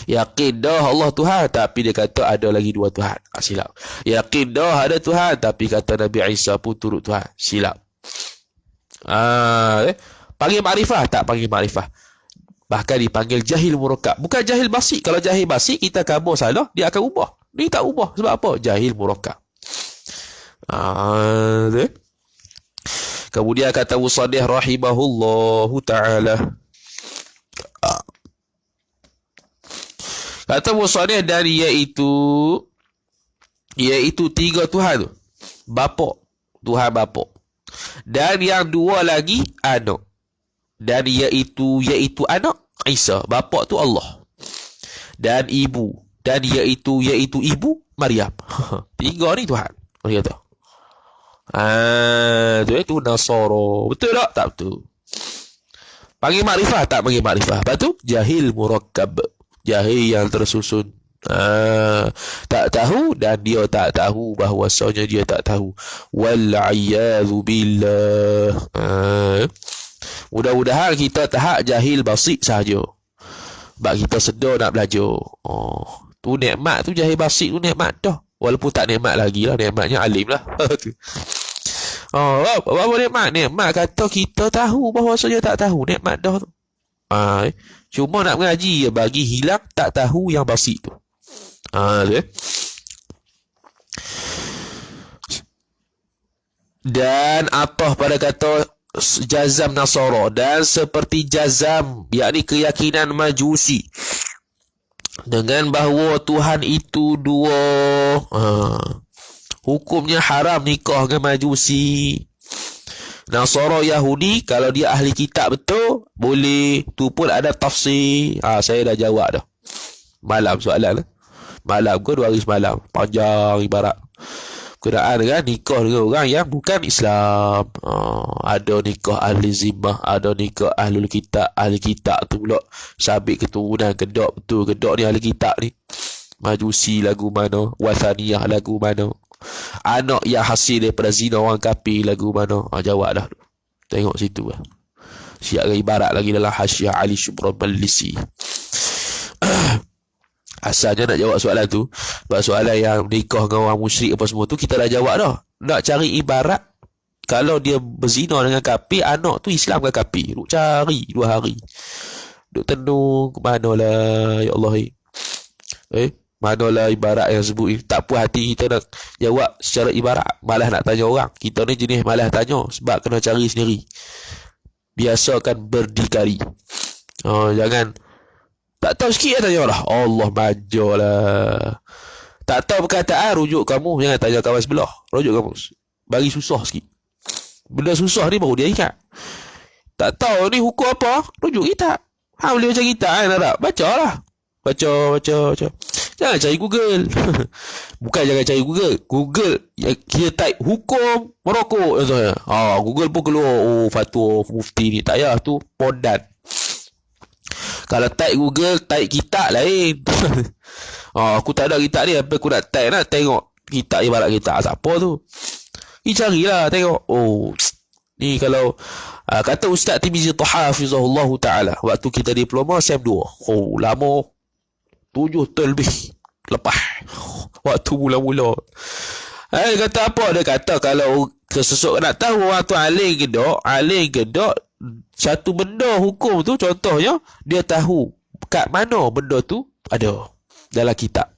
[SPEAKER 1] Yakin dah Allah Tuhan, tapi dia kata ada lagi 2 Tuhan. Silap. Yakin dah ada Tuhan, tapi kata Nabi Isa pun turut Tuhan. Silap. Panggil makrifah? Tak panggil makrifah. Bahkan dipanggil jahil murakkab. Bukan jahil basit. Kalau jahil basit, kita kabur salah, dia akan ubah. Dia tak ubah. Sebab apa? Jahil murakkab. Kemudian kata Wasadih rahimahullahu ta'ala. Kata Wasadih dan iaitu 3 Tuhan tu. Bapa. Tuhan bapa. Dan yang 2 lagi anak. Dan iaitu anak Isa. Bapa tu Allah. Dan ibu. Dan iaitu ibu Maryam. 3 ni Tuhan. Dia kata. Itu Nasara. Betul tak? Tak betul. Panggil makrifah? Tak panggil makrifah. Lepas tu jahil murakkab. Jahil yang tersusun. Tak tahu dan dia tak tahu bahawasanya dia tak tahu. Wal'iyadhu billah. Mudah-mudahan kita tahap jahil basit sahaja. Sebab kita sedar nak belajar. Tu nikmat tu jahil basit tu nikmat dah. Walaupun tak nikmat lagi lah. Nikmatnya alim lah. Apa nikmat? Nikmat kata kita tahu bahawasanya tak tahu. Nikmat dah tu. Cuma nak mengaji bagi hilang tak tahu yang basit tu. Dan apa pada kata jazam Nasara dan seperti jazam yakni keyakinan Majusi dengan bahawa Tuhan itu 2. Hukumnya haram nikah dengan Majusi. Nasara Yahudi kalau dia ahli kitab betul boleh. Tu pun ada tafsir. Saya dah jawab dah malam soalan. Malam ke 2 hari semalam. Panjang ibarat. Kenaan dengan nikah dengan orang yang bukan Islam. Ada nikah ahli zimmah, ada nikah ahlul kitab. Ahli kitab tu pula sabit keturunan gedok, betul gedok ni ahli kitab ni. Majusi lagu mana, Wathaniyah lagu mana, anak yang hasil daripada zina orang kafir lagu mana. Jawab dah. Tengok situ lah. Siap ibarat lagi dalam Hasyiah Ali Syubran Malisi. Asalnya nak jawab soalan tu, sebab soalan yang nikah dengan orang musyrik apa semua tu kita dah jawab dah. Nak cari ibarat kalau dia berzina dengan kafir, anak tu Islam ke kafir. Duk cari 2 hari. Duk tenung ke manalah ya Allah. Manalah ibarat yang sebut ni. Tak puas hati kita nak jawab secara ibarat, malas nak tanya orang. Kita ni jenis malas tanya sebab kena cari sendiri. Biasakan berdikari. Jangan tak tahu sikit tanya lah. Allah majalah. Tak tahu perkataan, rujuk kamu. Jangan tanya kawan sebelah. Rujuk kamu. Bagi susah sikit. Benda susah ni baru dia ingat. Tak tahu ni hukum apa, rujuk kitab. Boleh baca kitab kan? Tak? Baca lah. Baca. Jangan cari Google. Bukan jangan cari Google. Google, kita type hukum merokok. Google pun keluar. Fatwa mufti ni. Tak payah tu. Podan. Kalau type Google, type kitab lain. Aku tak ada kitab ni. Apa aku nak type, nak tengok kitab ibarat kitab. Siapa tu? Ni carilah, tengok. Ni kalau kata Ustaz Timizi Taha Hafizahullah Ta'ala, waktu kita diploma SEM 2. Lama. 7 tahun lebih lepas. Waktu mula-mula. Kata apa? Dia kata kalau seseorang nak tahu orang tu alim ke tak, satu benda hukum tu, contohnya dia tahu kat mana benda tu ada dalam kitab.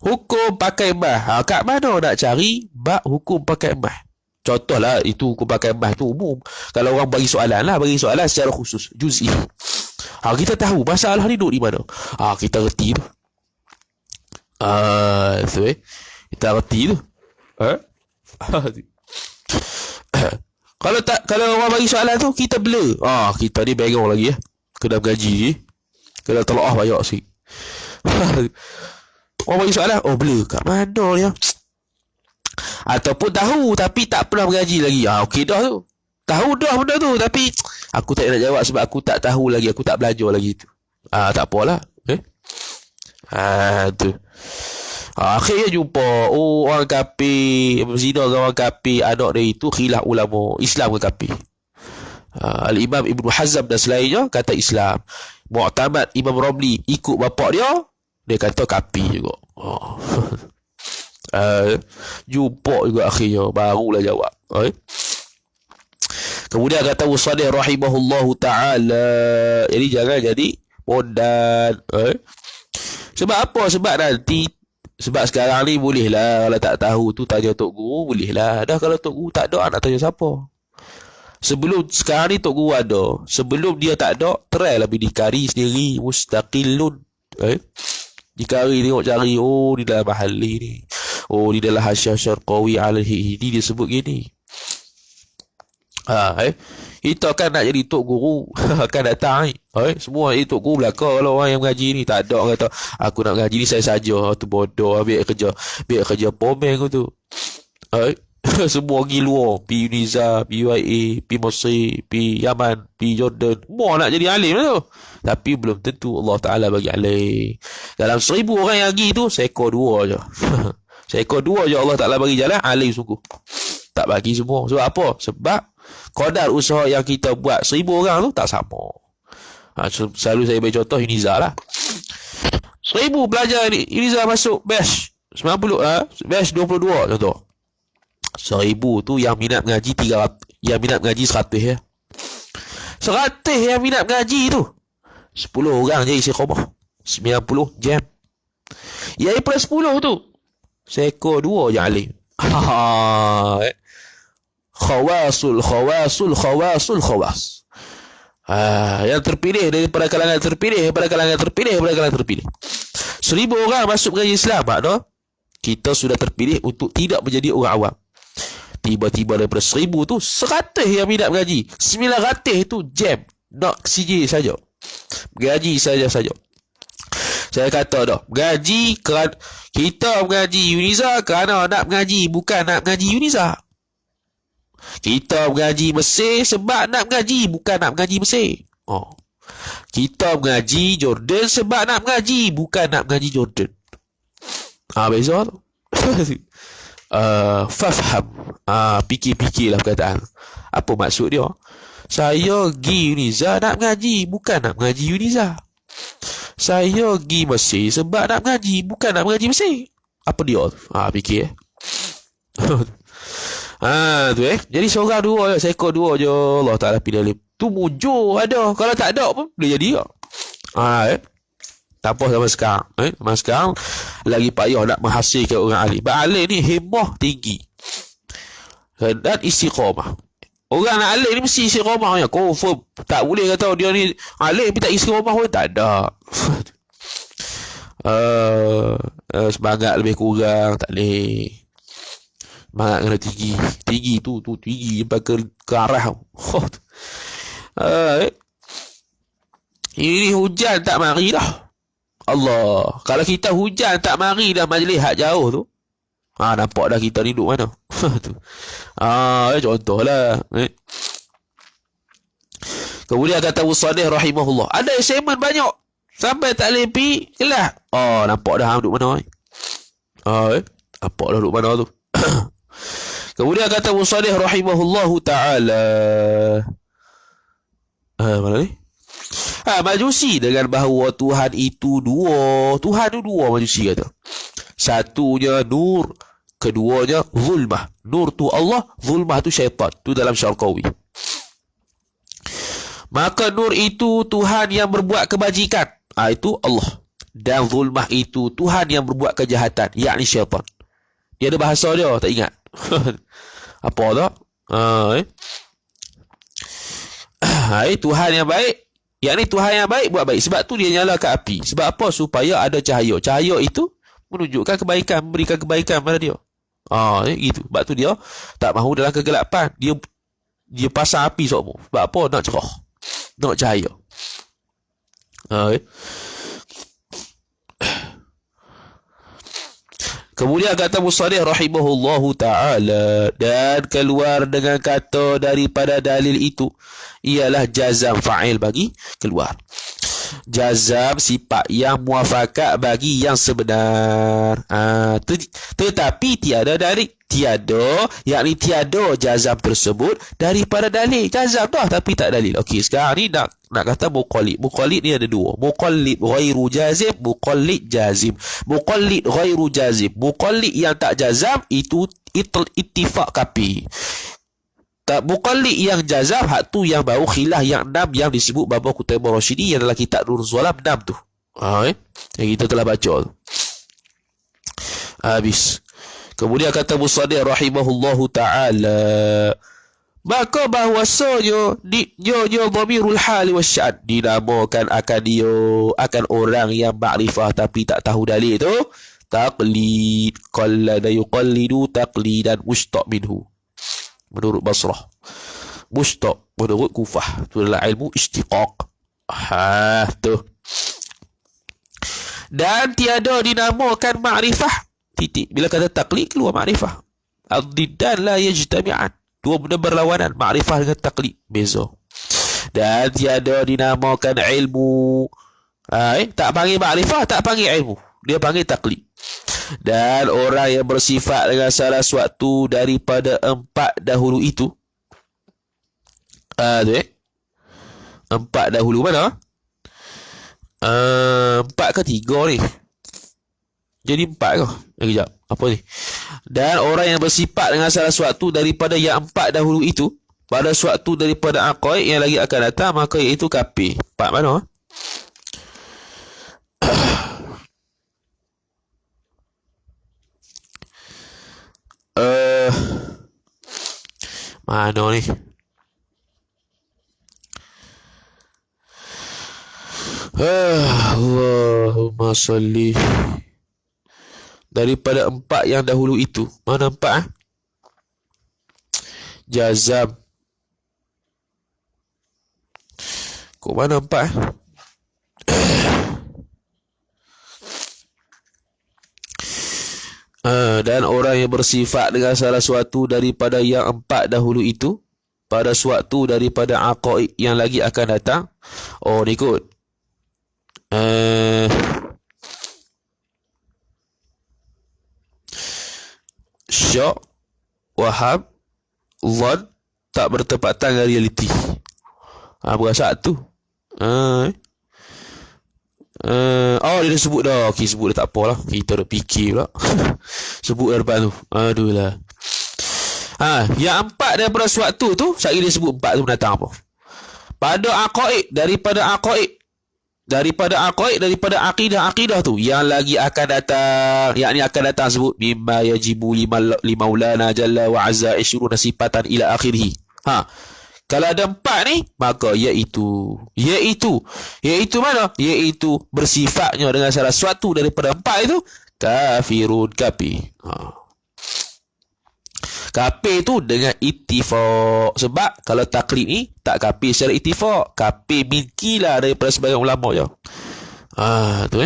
[SPEAKER 1] Hukum pakai emas, kat mana nak cari bab hukum pakai emas. Contohlah itu hukum pakai emas tu umum. Kalau orang bagi soalan secara khusus, juz'i. Kita tahu masalah ni duduk di mana. Kita reti tu. Kita reti tu. Kalau orang bagi soalan tu kita blur. Kita ni bengong lagi ya. Kena gaji ni. Kena telaah banyak sikit. Orang bagi soalan, blur. Kat mana ni? Ataupun tahu tapi tak pernah bergaji lagi. Okey dah tu. Tahu dah benda tu tapi aku tak nak jawab sebab aku tak tahu lagi, aku tak belajar lagi tu. Tak apalah. Tu. Akhirnya jumpa orang kafir berzina dengan orang kafir, anak dia itu khilaf ulama Islam ke kafir. Al-Imam Ibn Hazm dan selainnya kata Islam. Mu'tamad Imam Ramli ikut bapak dia kata kafir juga. Jumpa juga akhirnya barulah jawab. Kemudian kata Usadih rahimahullahu ta'ala, jadi jangan jadi pondan. Sebab apa? Sebab sekarang ni bolehlah, kalau tak tahu tu tanya Tok Guru, bolehlah. Dah kalau Tok Guru tak ada, nak tanya siapa? Sebelum sekarang ni Tok Guru ada, sebelum dia tak ada, try lah berdikari sendiri, mustaqillun. Dikari tengok cari, di dalam mahali ni, di dalam Hasyiah Syarqawi alaihi ini dia sebut gini. Kita akan nak jadi Tok Guru akan datang ni. Semua ini Tok Guru belakang. Kalau orang yang mengaji ni tak ada, kata aku nak mengaji ni saya saja, tu bodoh, biar kerja pomeng tu. Semua pergi luar, pergi Uniza, pergi UIA, pergi Mesir, pergi Yaman, pergi Jordan, semua nak jadi alim tu. Tapi belum tentu Allah Ta'ala bagi alim. Dalam 1000 orang yang pergi tu, seekor 2 je. Seekor 2 je Allah Ta'ala bagi jalan alim sungguh. Tak bagi semua. Sebab apa? Sebab kadar usaha yang kita buat 1000 orang tu tak sama. Selalu saya bagi contoh Uniza lah. 1000 pelajar ni, Uniza masuk batch 90, batch 22 contoh. 1000 tu yang minat mengaji 300, yang minat mengaji 100 ya. 100 yang minat mengaji tu 10 orang je isi khobah, 90 jam. Yang daripada 10 tu seekor 2 je alim. Khawasul. Yang terpilih daripada kalangan terpilih, daripada kalangan terpilih, daripada kalangan terpilih. 1000 orang masuk mengaji Islam, makna kita sudah terpilih untuk tidak menjadi orang awam. Tiba-tiba daripada 1000 tu 100 yang minat mengaji, 900 tu jam, nak CJ saja, mengaji saja. Saya kata dah, mengaji kerana Kita mengaji Yuniza kerana nak mengaji, bukan nak mengaji Yuniza. Kita mengaji Mesir sebab nak mengaji, bukan nak mengaji Mesir. Kita mengaji Jordan sebab nak mengaji, bukan nak mengaji Jordan. Beza tu. Fafham. Fikir-fikirlah perkataan. Apa maksud dia? Saya pergi Yuniza nak mengaji, bukan nak mengaji Yuniza. Saya pergi Mesir sebab nak mengaji, bukan nak mengaji Mesir. Apa dia tu? Fikir. Tu Jadi seorang dua je, seekor dua je. Allah Ta'ala pilih. Tu mujur ada. Kalau tak ada pun boleh jadi. Tak apa sama sekarang. Sama sekarang lagi payah nak menghasilkan orang alim. Alim ni himmah tinggi dan istiqamah. Orang nak alim ni mesti istiqamah. Confirm. Tak boleh kata dia ni alim tapi tak istiqamah pun tak ada. Semangat lebih kurang tak boleh. Semangat kena tinggi. Tinggi tu tinggi sampai ke arah. Ini hujan tak mari dah. Allah. Kalau kita hujan tak mari dah majlis hak jauh tu. Nampak dah kita ni duduk mana. Tu. Contohlah. Kemudian kata Musadih rahimahullah. Ada assignment banyak. Sampai tak boleh pergi kelas. Nampak dah duduk mana. Nampak dah duduk mana tu. Kemudian kata Musadih rahimahullahu ta'ala. Mana ni? Majusi dengan bahawa Tuhan itu dua. Tuhan itu dua, majusi kata. Satunya nur, keduanya zulmah. Nur tu Allah, zulmah tu syaitan. Tu dalam Syarqawi. Maka nur itu Tuhan yang berbuat kebajikan. Itu Allah. Dan zulmah itu Tuhan yang berbuat kejahatan, yakni syaitan. Dia ada bahasa dia, tak ingat. Apa tak? Tuhan yang baik, yakni Tuhan yang baik buat baik. Sebab tu dia nyalakan api. Sebab apa? Supaya ada cahaya. Cahaya itu menunjukkan kebaikan, memberikan kebaikan pada dia. Gitu. Sebab tu dia tak mahu dalam kegelapan. Dia pasang api semua. Sebab apa? Nak cerah. Nak cahaya. Kemudian kata Musadih rahimahullahu ta'ala, dan keluar dengan kata daripada dalil itu ialah jazam fa'il bagi keluar. Jazam sifat yang muafakat bagi yang sebenar. Tetapi tiada dari yakni tiada jazam tersebut daripada dalil. Jazam dah tapi tak dalil. Okey, sekarang ni nak kata muqallid. Muqallid ni ada dua. Muqallid ghairu jazim, muqallid jazim. Muqallid ghairu jazim. Muqallid yang tak jazam itu ittifaq kapi. Tak muqallid yang jazam, hak tu yang baru khilaf yang 6 yang disebut Baba Qutaibah Rasyidi yang dalam kitab Nur Zulam 6 tu. Yang kita telah baca tu. Habis. Kemudian kata Musadih rahimahullahu ta'ala, maka bahawasanya dia dhamirul hal wasya'an, dinamakan akan orang yang makrifah tapi tak tahu dalil tu taqlid. Qallada yuqallidu taqlidan mushtaq minhu menurut Basrah, mushtaq menurut Kufah. Tu adalah ilmu istiqaq. Tu. Dan tiada dinamakan makrifah titik. Bila kata taklid keluar makrifah. Ad-diddan la yajtami'an. Dua benda berlawanan, makrifah dengan taklid. Beza. Dan tiada dinamakan ilmu. Tak panggil makrifah, tak panggil ilmu. Dia panggil taklid. Dan orang yang bersifat dengan salah suatu daripada 4 dahulu itu. Tu 4 dahulu mana? 4 ke 3 ni? Jadi 4 ke? Kejap. Apa ni? Dan orang yang bersifat dengan salah suatu daripada yang 4 dahulu itu, pada suatu daripada aqaid yang lagi akan datang, maka iaitu kafir. 4 mana? Mana ni? Allahumma salli. Daripada 4 yang dahulu itu. Mana 4? Jazam. Kok mana 4? Dan orang yang bersifat dengan salah suatu daripada yang empat dahulu itu pada suatu daripada aqaid yang lagi akan datang. Oh, ni kot. Syak, waham, zon tak bertepatan dengan realiti. Berasa tu. Oh, dia dah sebut dah. Okey, sebut dah tak apalah. Kita dah fikir pula. Sebut dah depan tu. Aduh lah. Yang empat daripada suatu tu, sekali dia sebut empat tu mendatang apa? Pada aqaid, daripada akidah tu yang lagi akan datang, yakni akan datang sebut mimma yajibu limaulana jalla wa azza isyruna sifatan ila akhirih. Kalau ada empat ni, maka iaitu mana? Iaitu bersifatnya dengan salah suatu daripada empat itu kafirun, kafir. Kafir tu dengan ittifaq. Sebab kalau taklid ni tak kafir secara ittifaq, kafir milkilah daripada sebagian ulama je. Tu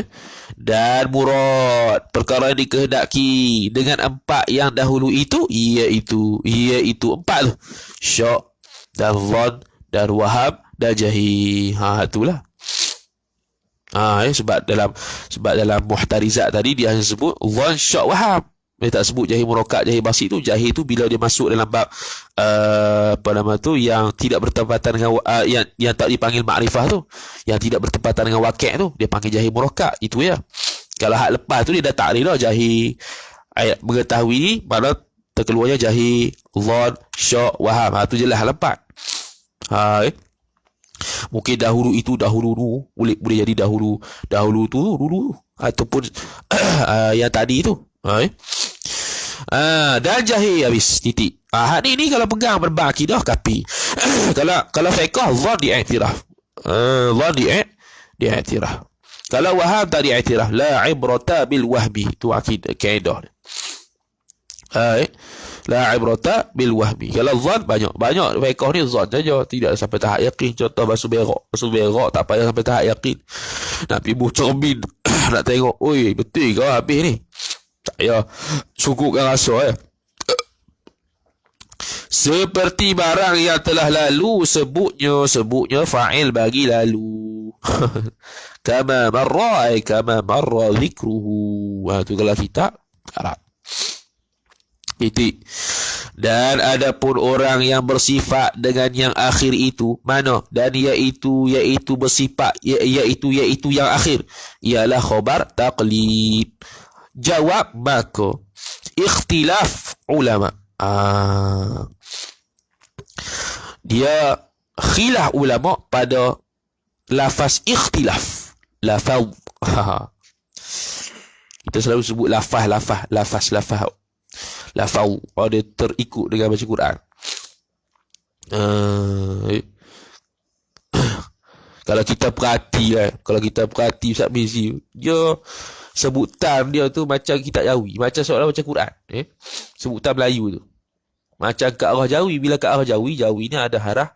[SPEAKER 1] Dan murad perkara yang dikehendaki dengan empat yang dahulu itu iaitu empat tu. Syak dan zon dan waham dan jahil. Itulah. Sebab dalam muhtarizat tadi dia hanya sebut zon, syak, waham. Dia tak sebut jahil murakkab, jahil basit tu. Jahil tu bila dia masuk dalam bab yang tidak bertepatan dengan yang tak dipanggil makrifah tu, yang tidak bertepatan dengan waqi' tu, dia panggil jahil murakkab. Itu ya. Kalau hak lepas tu dia dah takrif dah jahil mengetahui ni, mana terkeluarnya jahil, zon, syak, waham. Tu jelas hal lepas. Mungkin dahulu boleh jadi dahulu tu dulu ataupun yang tadi tu. Dan jahil habis titik. Ni kalau pegang berbang akidah kafir. kalau fiqh zon diiktiraf. Diiktiraf. Kalau waham tak diiktiraf. La ibrata bil wahmi. Tu kaedah. La ibrata bil wahmi. Kalau zon banyak fiqh ni zon saja, tidak sampai tahap yakin. Contoh basuh berak tak payah sampai tahap yakin. Nak pergi cermin nak tengok, oi betul ke habis ni? Tak payah cukupkan rasa Seperti barang yang telah lalu, sebutnya fa'il bagi lalu. Kama marra zikruhu. Tu kalau kitab Arab. Titik. Dan adapun orang yang bersifat dengan yang akhir itu, mana? Dan iaitu bersifat iaitu yang akhir, ialah khabar taqlid. Jawab, maka ikhtilaf ulama. Dia khilaf ulama pada lafaz ikhtilaf. Lafaz. Kita selalu sebut lafaz. Dia terikut dengan baca Quran. Kalau kita perhati Ustaz Mizi, dia sebutan dia tu macam kitab Jawi, macam seolah baca Quran. Sebutan Melayu tu macam ke arah Jawi. Bila ke arah Jawi ni ada harah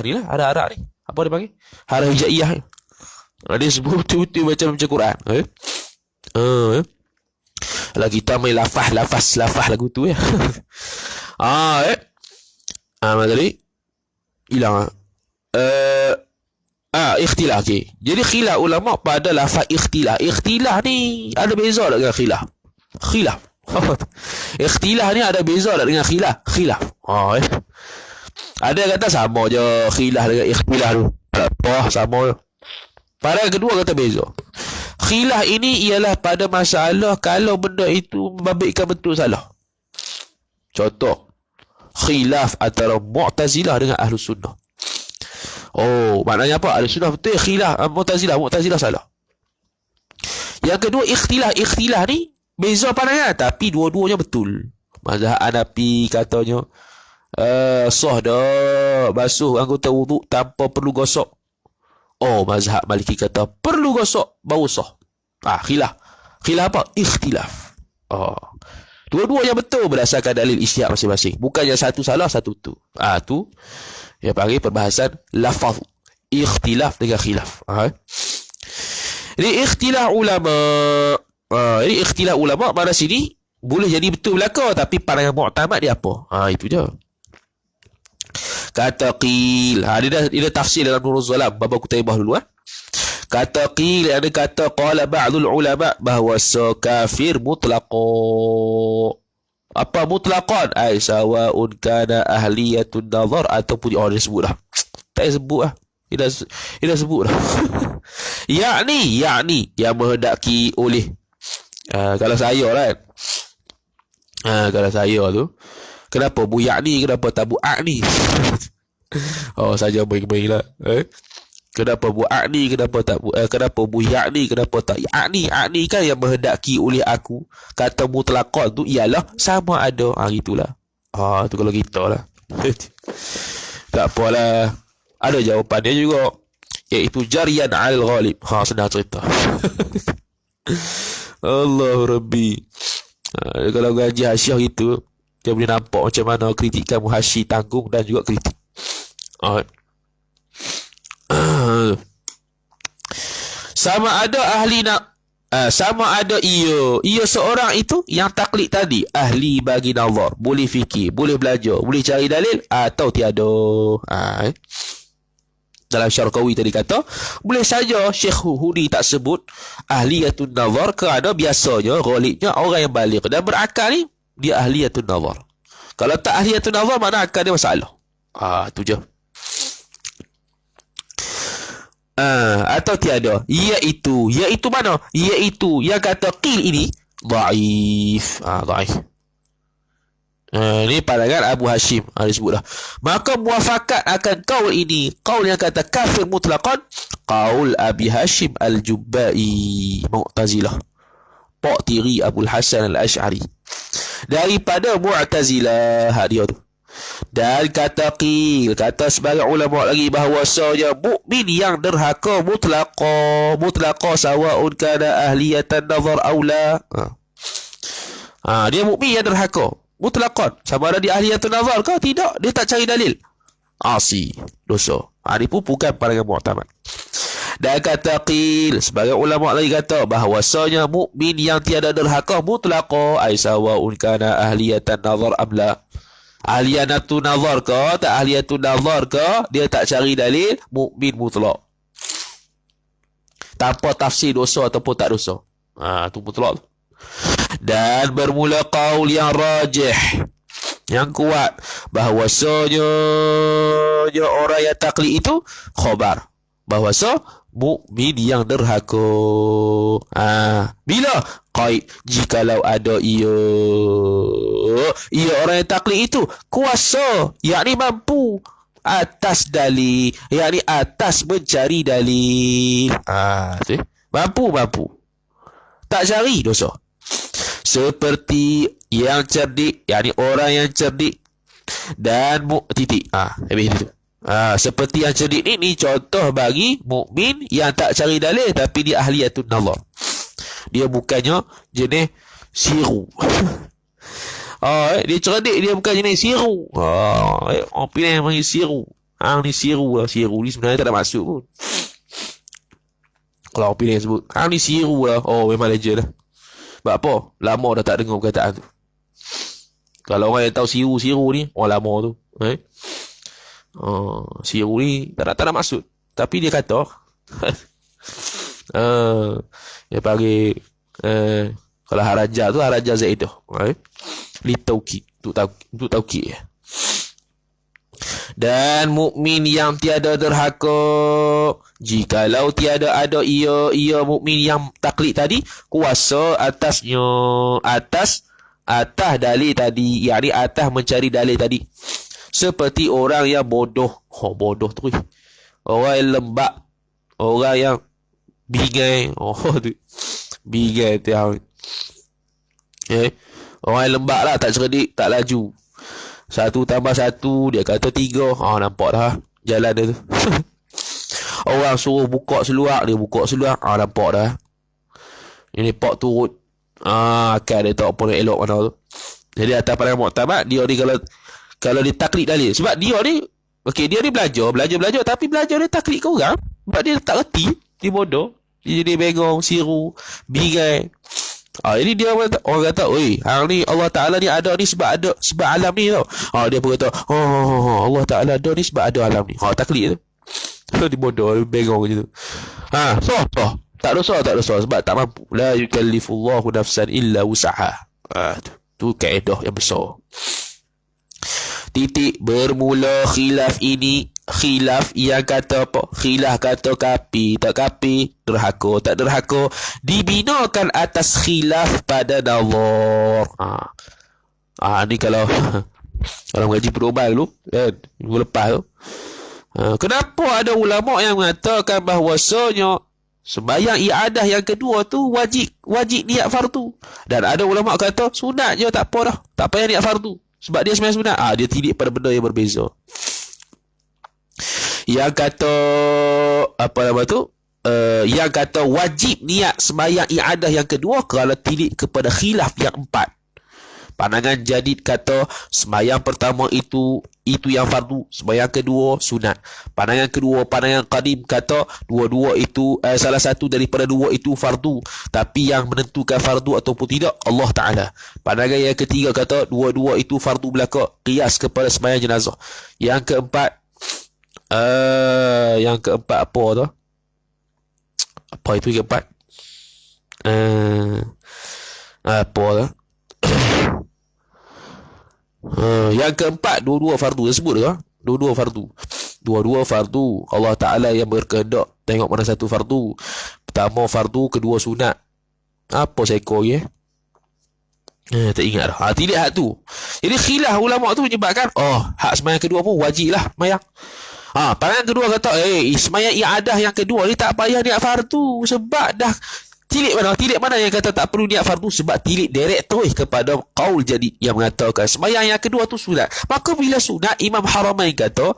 [SPEAKER 1] ni lah, harah ni apa dia panggil, harah hijaiyah. Dia sebut betul-betul macam baca Quran. Kalau kita main lafaz lagu tu ya. Tadi hilang. Ikhtilaf. Okay. Jadi khilaf ulama pada lafaz ikhtilaf. Ikhtilaf ni ada beza tak dengan khilaf? Ikhtilaf ni ada beza tak dengan khilaf? Ada yang kata sama je khilaf dengan ikhtilaf tu. Apa sama je. Pada kedua kata beza. Khilaf ini ialah pada masalah kalau benda itu membabitkan betul salah. Contoh, khilaf antara Mu'tazilah dengan Ahlus Sunnah. Maknanya apa? Ahlus Sunnah betul, khilaf Mu'tazilah salah. Yang kedua, ikhtilaf ni beza pandangan, tapi dua-duanya betul. Mazhab Hanafi katanya sah dah basuh anggota wuduk tanpa perlu gosok. Mazhab Maliki kata perlu gosok baru sah. Khilaf apa? Ikhtilaf. Dua-dua yang betul berdasarkan dalil ijtihad masing-masing. Bukan yang satu salah, satu tu. Tu yang panggil perbahasan lafaz. Ikhtilaf dengan khilaf. Jadi ikhtilaf ulama. Jadi ikhtilaf ulama pada sini boleh jadi betul belaka, tapi pandangan mu'tamad dia apa? Itu je. Kata qil, dia dah tafsir dalam Nurul Zalam, bab Kutaibah dulu. Kata qil, ada kata qala ba'dul ulama bahawa kafir mutlaqo. Apa mutlaqan? Ai sawa'un kana ahliyatun nazar ataupun dia sebut dah. Tak sebut lah. Dia dah sebut dah. yakni yang menghendaki oleh kalau saya lah kan. Kalau saya tu, kenapa bu yakni, kenapa tak bu akni? Saja main-main lah. Kenapa bu akni, kenapa tak kenapa bu yakni, kenapa tak yakni? Akni kan yang menghendaki oleh aku. Kata mutlaqan tu ialah sama ada. Gitulah. Tu kalau kita lah. Tak apalah. Ada jawapan dia juga, iaitu jarian al-ghalib. Senang cerita. Allah Rabbi. Kalau gaji Hasyiah gitu, dia boleh nampak macam mana kritikan Muhasyi tanggung dan juga kritik. Sama ada ahli sama ada ia seorang itu yang taklid tadi ahli bagi nazar, boleh fikir, boleh belajar, boleh cari dalil atau tiada. Dalam Syarqawi tadi kata, boleh saja Syekh Hudi tak sebut ahliyatun nazar kerana biasanya ghalibnya orang yang baligh dan berakal ni dia ahliyatun nazar. Kalau tak ahliyatun nazar, mana akal dia masalah. Tu je. Atau tiada, iaitu mana? Iaitu yang kata qil ini dhaif. Dhaif. Ini pandangan Abu Hashim. Disebut dah. Maka muafakat akan qaul ini, qaul yang kata kafir mutlaqan, qaul Abi Hashim Al-Jubbai, Mu'tazilah, Pak Tiri Abul Hasan Al-Ash'ari, daripada Mu'tazilah dia tu. Dan kata qil, kata sebagai ulama lagi bahawasanya mukmin yang derhaka mutlaqa sawa'un kana ahliyatan nazar aula. Dia mukmin yang derhaka mutlaqan, sama ada dia ahliyatun nazar ke tidak, dia tak cari dalil, asi, dosa. Ini pun bukan pandangan mu'tamad. Dan kata qil, sebagai ulama lagi kata bahawasanya mukmin yang tiada derhaka mutlaqa ai sawa'un kana ahliyatan nazar amla. Ahliyatun nazar ke tak ahliyatun nazar ke, dia tak cari dalil, mukmin mutlak, tanpa tafsir dosa ataupun tak dosa. Tu mutlak. Dan bermula qaul yang rajih, yang kuat, bahawasanya orang yang taklid itu khabar, bahawasa mukmin yang derhaka. Bila qaid, jikalau ada ia orang yang taklid itu kuasa, yakni mampu atas dalil, yakni atas mencari dalil. Mampu tak cari dosa. Seperti yang cerdik, yakni orang yang cerdik, dan titik. Habis itu. Seperti yang cerdik ni contoh bagi mukmin yang tak cari dalil tapi dia ahliyatun nazar. Dia bukannya jenis siru. Dia cerdik, dia bukan jenis siru. Orang pilih yang panggil siru. Ni siru lah. Siru ni sebenarnya tak ada maksud pun. Kalau orang pilih yang sebut ni siru lah, memang legend lah. Sebab apa? Lama dah tak dengar perkataan tu. Kalau orang yang tahu siru ni, orang lama tu. Siru ni tak ada maksud. Tapi dia kata dia panggil kalau haraja tu haraja zaidah. Li taukid, untuk taukid. Dan mukmin yang tiada derhaka, jikalau tiada ada ia mukmin yang taklid tadi kuasa atasnya, atas dalil tadi, yakni atas mencari dalil tadi. Seperti orang yang bodoh. Bodoh tu orang yang lembab, orang yang bingai. Tu bingai tu. Orang yang lembab lah, tak cerdik, tak laju. 1 tambah 1 dia kata 3. Nampak dah jalan dia tu. Orang suruh buka seluar, dia buka seluar. Nampak dah. Ini pak turut. Kan dia tak apa nak elok mana tu. Jadi atas pandangan mu'tamad, dia ni kalau dia taklid dalil, sebab dia ni dia ni belajar, tapi belajar dia taklid ke orang. Sebab dia tak reti, dia bodoh, dia jadi bengong, siru, bingai. Ini dia orang kata, oi, hang ni Allah Taala ni ada ni sebab alam ni tau. Dia pun kata, Allah Taala ada ni sebab ada alam ni. Taklid tu. Dia bodoh, bengong je tu. Tak dosa sebab tak mampu. La yukallifullahu nafsan illa wus'aha. Tu kaedah yang besar. Titik bermula khilaf ini. Khilaf yang kata apa? Khilaf kata kapi, tak kapi, derhaka, tak derhaka, dibinakan atas khilaf pada nazar. Ni kalau mengaji perubahan dulu kan, minggu lepas tu. Kenapa ada ulama yang mengatakan bahawasanya sembahyang iadah yang kedua tu wajib niat fardu, dan ada ulama kata sunat je, tak apa dah, tak payah niat fardu sebab dia sembahyang sunat. Dia tilik pada benda yang berbeza. Yang kata apa nama tu, yang kata wajib niat sembahyang iadah yang kedua kalau tilik kepada khilaf yang empat. Pandangan jadid kata sembahyang pertama itu yang fardu, sembahyang kedua sunat. Pandangan qadim kata dua-dua itu salah satu daripada dua itu fardu, tapi yang menentukan fardu ataupun tidak Allah Taala. Pandangan yang ketiga kata dua-dua itu fardu belaka, qiyas kepada sembahyang jenazah. Yang keempat apa tu? Apa itu yang keempat? Apa tu? Yang keempat, dua-dua fardu. Dia sebut ke? Dua-dua fardu. Allah Ta'ala yang berkehendak. Tengok mana satu fardu. Pertama fardu, kedua sunat. Apa seekor ya? Tak ingat dah. Tidak hak tu. Jadi khilaf ulama tu menyebabkan hak sembahyang kedua pun wajib lah mayang. Pandangan kedua kata sembahyang iadah yang kedua ni tak payah niat fardu sebab dah tilik mana yang kata tak perlu niat fardu sebab tilik direct kepada qaul jadi yang mengatakan sembahyang yang kedua tu sunat. Maka bila sunat, Imam Haramain kata,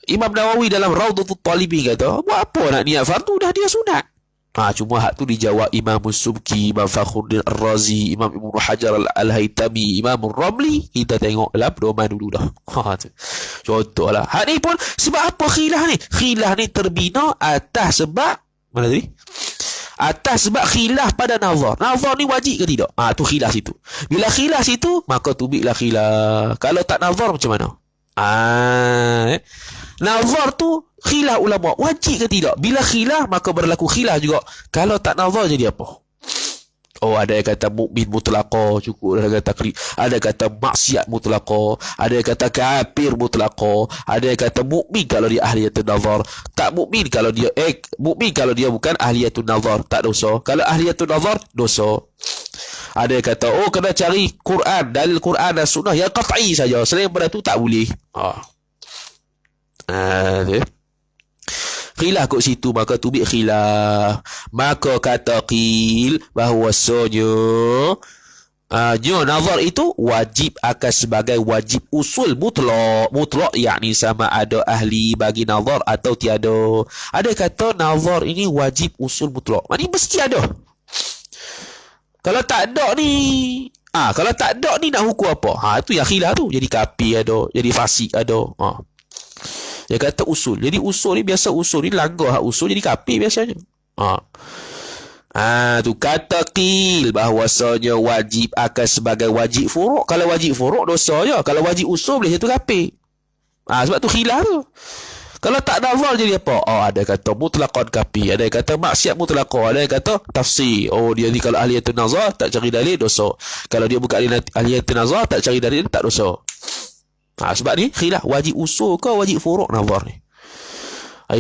[SPEAKER 1] Imam Nawawi dalam Raudhatul Talibin kata, buat apa nak niat fardu, dah dia sunat. Cuma hak tu dijawab Imam Subki, Imam Fakhruddin Ar-Razi, Imam Ibnu Hajar Al-Haytami, Imam Ramli. Kita tengok dalam pedoman dulu dah. Contohlah. Hak ni pun sebab apa khilaf ni? Khilaf ni terbina atas sebab mana tadi? Atas sebab khilaf pada nazar. Nazar ni wajib ke tidak? Tu khilaf situ. Bila khilaf situ, maka tubiklah khilaf. Kalau tak nazar macam mana? Nazar tu khilaf ulama, wajib ke tidak? Bila khilaf, maka berlaku khilaf juga. Kalau tak nazar jadi apa? Ada yang kata mukmin mutlaqah cukup, ada yang kata ada yang kata maksiat mutlaqah, ada yang kata kafir mutlaqah, ada yang kata mukmin kalau dia ahliyatun nazar, tak mukmin kalau dia mukmin kalau dia bukan ahliyatun nazar, tak dosa. Kalau ahliyatun nazar, dosa. Ada yang kata kena cari Quran, dalil Quran dan sunnah yang qat'i saja, selain daripada tu tak boleh. Khilaf kat situ, maka tubik khilaf. Maka kata qil bahawasanya nazar itu wajib akan sebagai wajib usul mutlak, yakni sama ada ahli bagi nazar atau tiada. Ada kata nazar ini wajib usul mutlak, maknanya mesti ada. Kalau tak ada ni kalau tak ada ni nak hukum apa? Itu yang khilaf tu. Jadi kapi ada, jadi fasik ada. Dia kata usul. Jadi usul ni biasa, usul ni langgar hak usul jadi kapi biasanya. Tu kata qil bahawasanya wajib akan sebagai wajib furuk. Kalau wajib furuk dosa je. Kalau wajib usul boleh jatuh kapi. Sebab tu khilaf tu. Kalau tak nazar jadi apa? Ada kata mutlaqan kapi, ada yang kata maksiat mutlaqah, ada yang kata tafsir. Dia ni kalau ahliyatun nazar tak cari dalil dosa. Kalau dia bukan ahliyatun nazar tak cari dalil tak dosa. Sebab ni khilaf wajib usul ke wajib furuk nazar ni.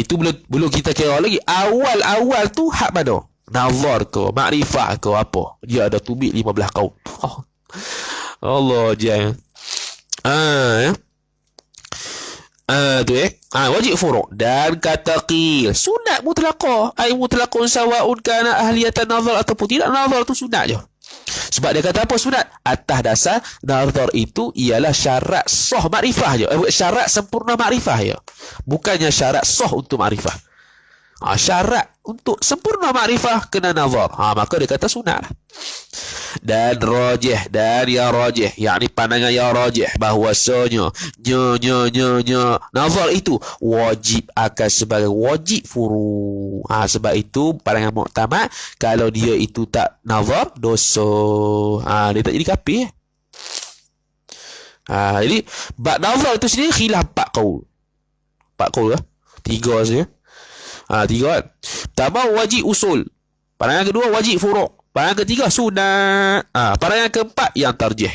[SPEAKER 1] Itu belum kita kira lagi. Awal tu hak mana? Nazar ke, makrifah ke apa? Dia ada tubik 15 kaum. Allah je. Wajib furuk dan kata qil sunat mutlaqah, ai mutlaqun sawaun kana ahliyatan nazar ataupun tidak, nazar tu sunat je. Sebab dia kata apa sunat? Atas dasar nazar itu ialah syarat sah makrifah je. Syarat sempurna makrifah je. Bukannya syarat sah untuk makrifah. Syarat untuk sempurna makrifah kena nazar. Maka dia kata sunat lah. Dan rajih, dan yang rajih, yakni pandangan yang rajih bahwasanya nazar itu wajib akan sebagai wajib furu. Sebab itu pandangan muktamad kalau dia itu tak nazar dosa. Dia tak jadi kafir. Jadi bab nazar itu sendiri khilaf 4 qaul. 4 qaul lah. 3 saja. 3 kan. Pertama wajib usul. Pandangan kedua wajib furu'. Pandangan ketiga sunat. Pandangan keempat yang tarjih.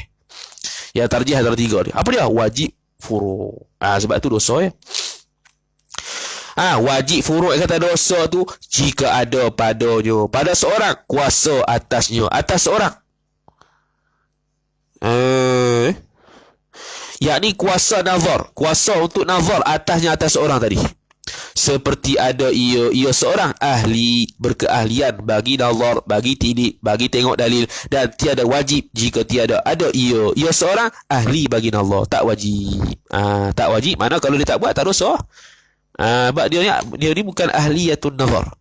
[SPEAKER 1] Yang tarjih antara 3 dia. Apa dia? Wajib furu'. Sebab itu dosa ya. Wajib furu' kata dosa tu jika ada padanya, pada seorang kuasa atasnya, atas seorang. Yakni kuasa nazar, kuasa untuk nazar atasnya, atas seorang tadi. Seperti ada ia seorang ahli, berkeahlian bagi nazar, bagi tidik, bagi tengok dalil, dan tiada wajib jika tiada ada ia seorang ahli bagi nazar, tak wajib. Tak wajib, mana kalau dia tak buat tak dosa. Sebab dia ni bukan ahliyatun nazar,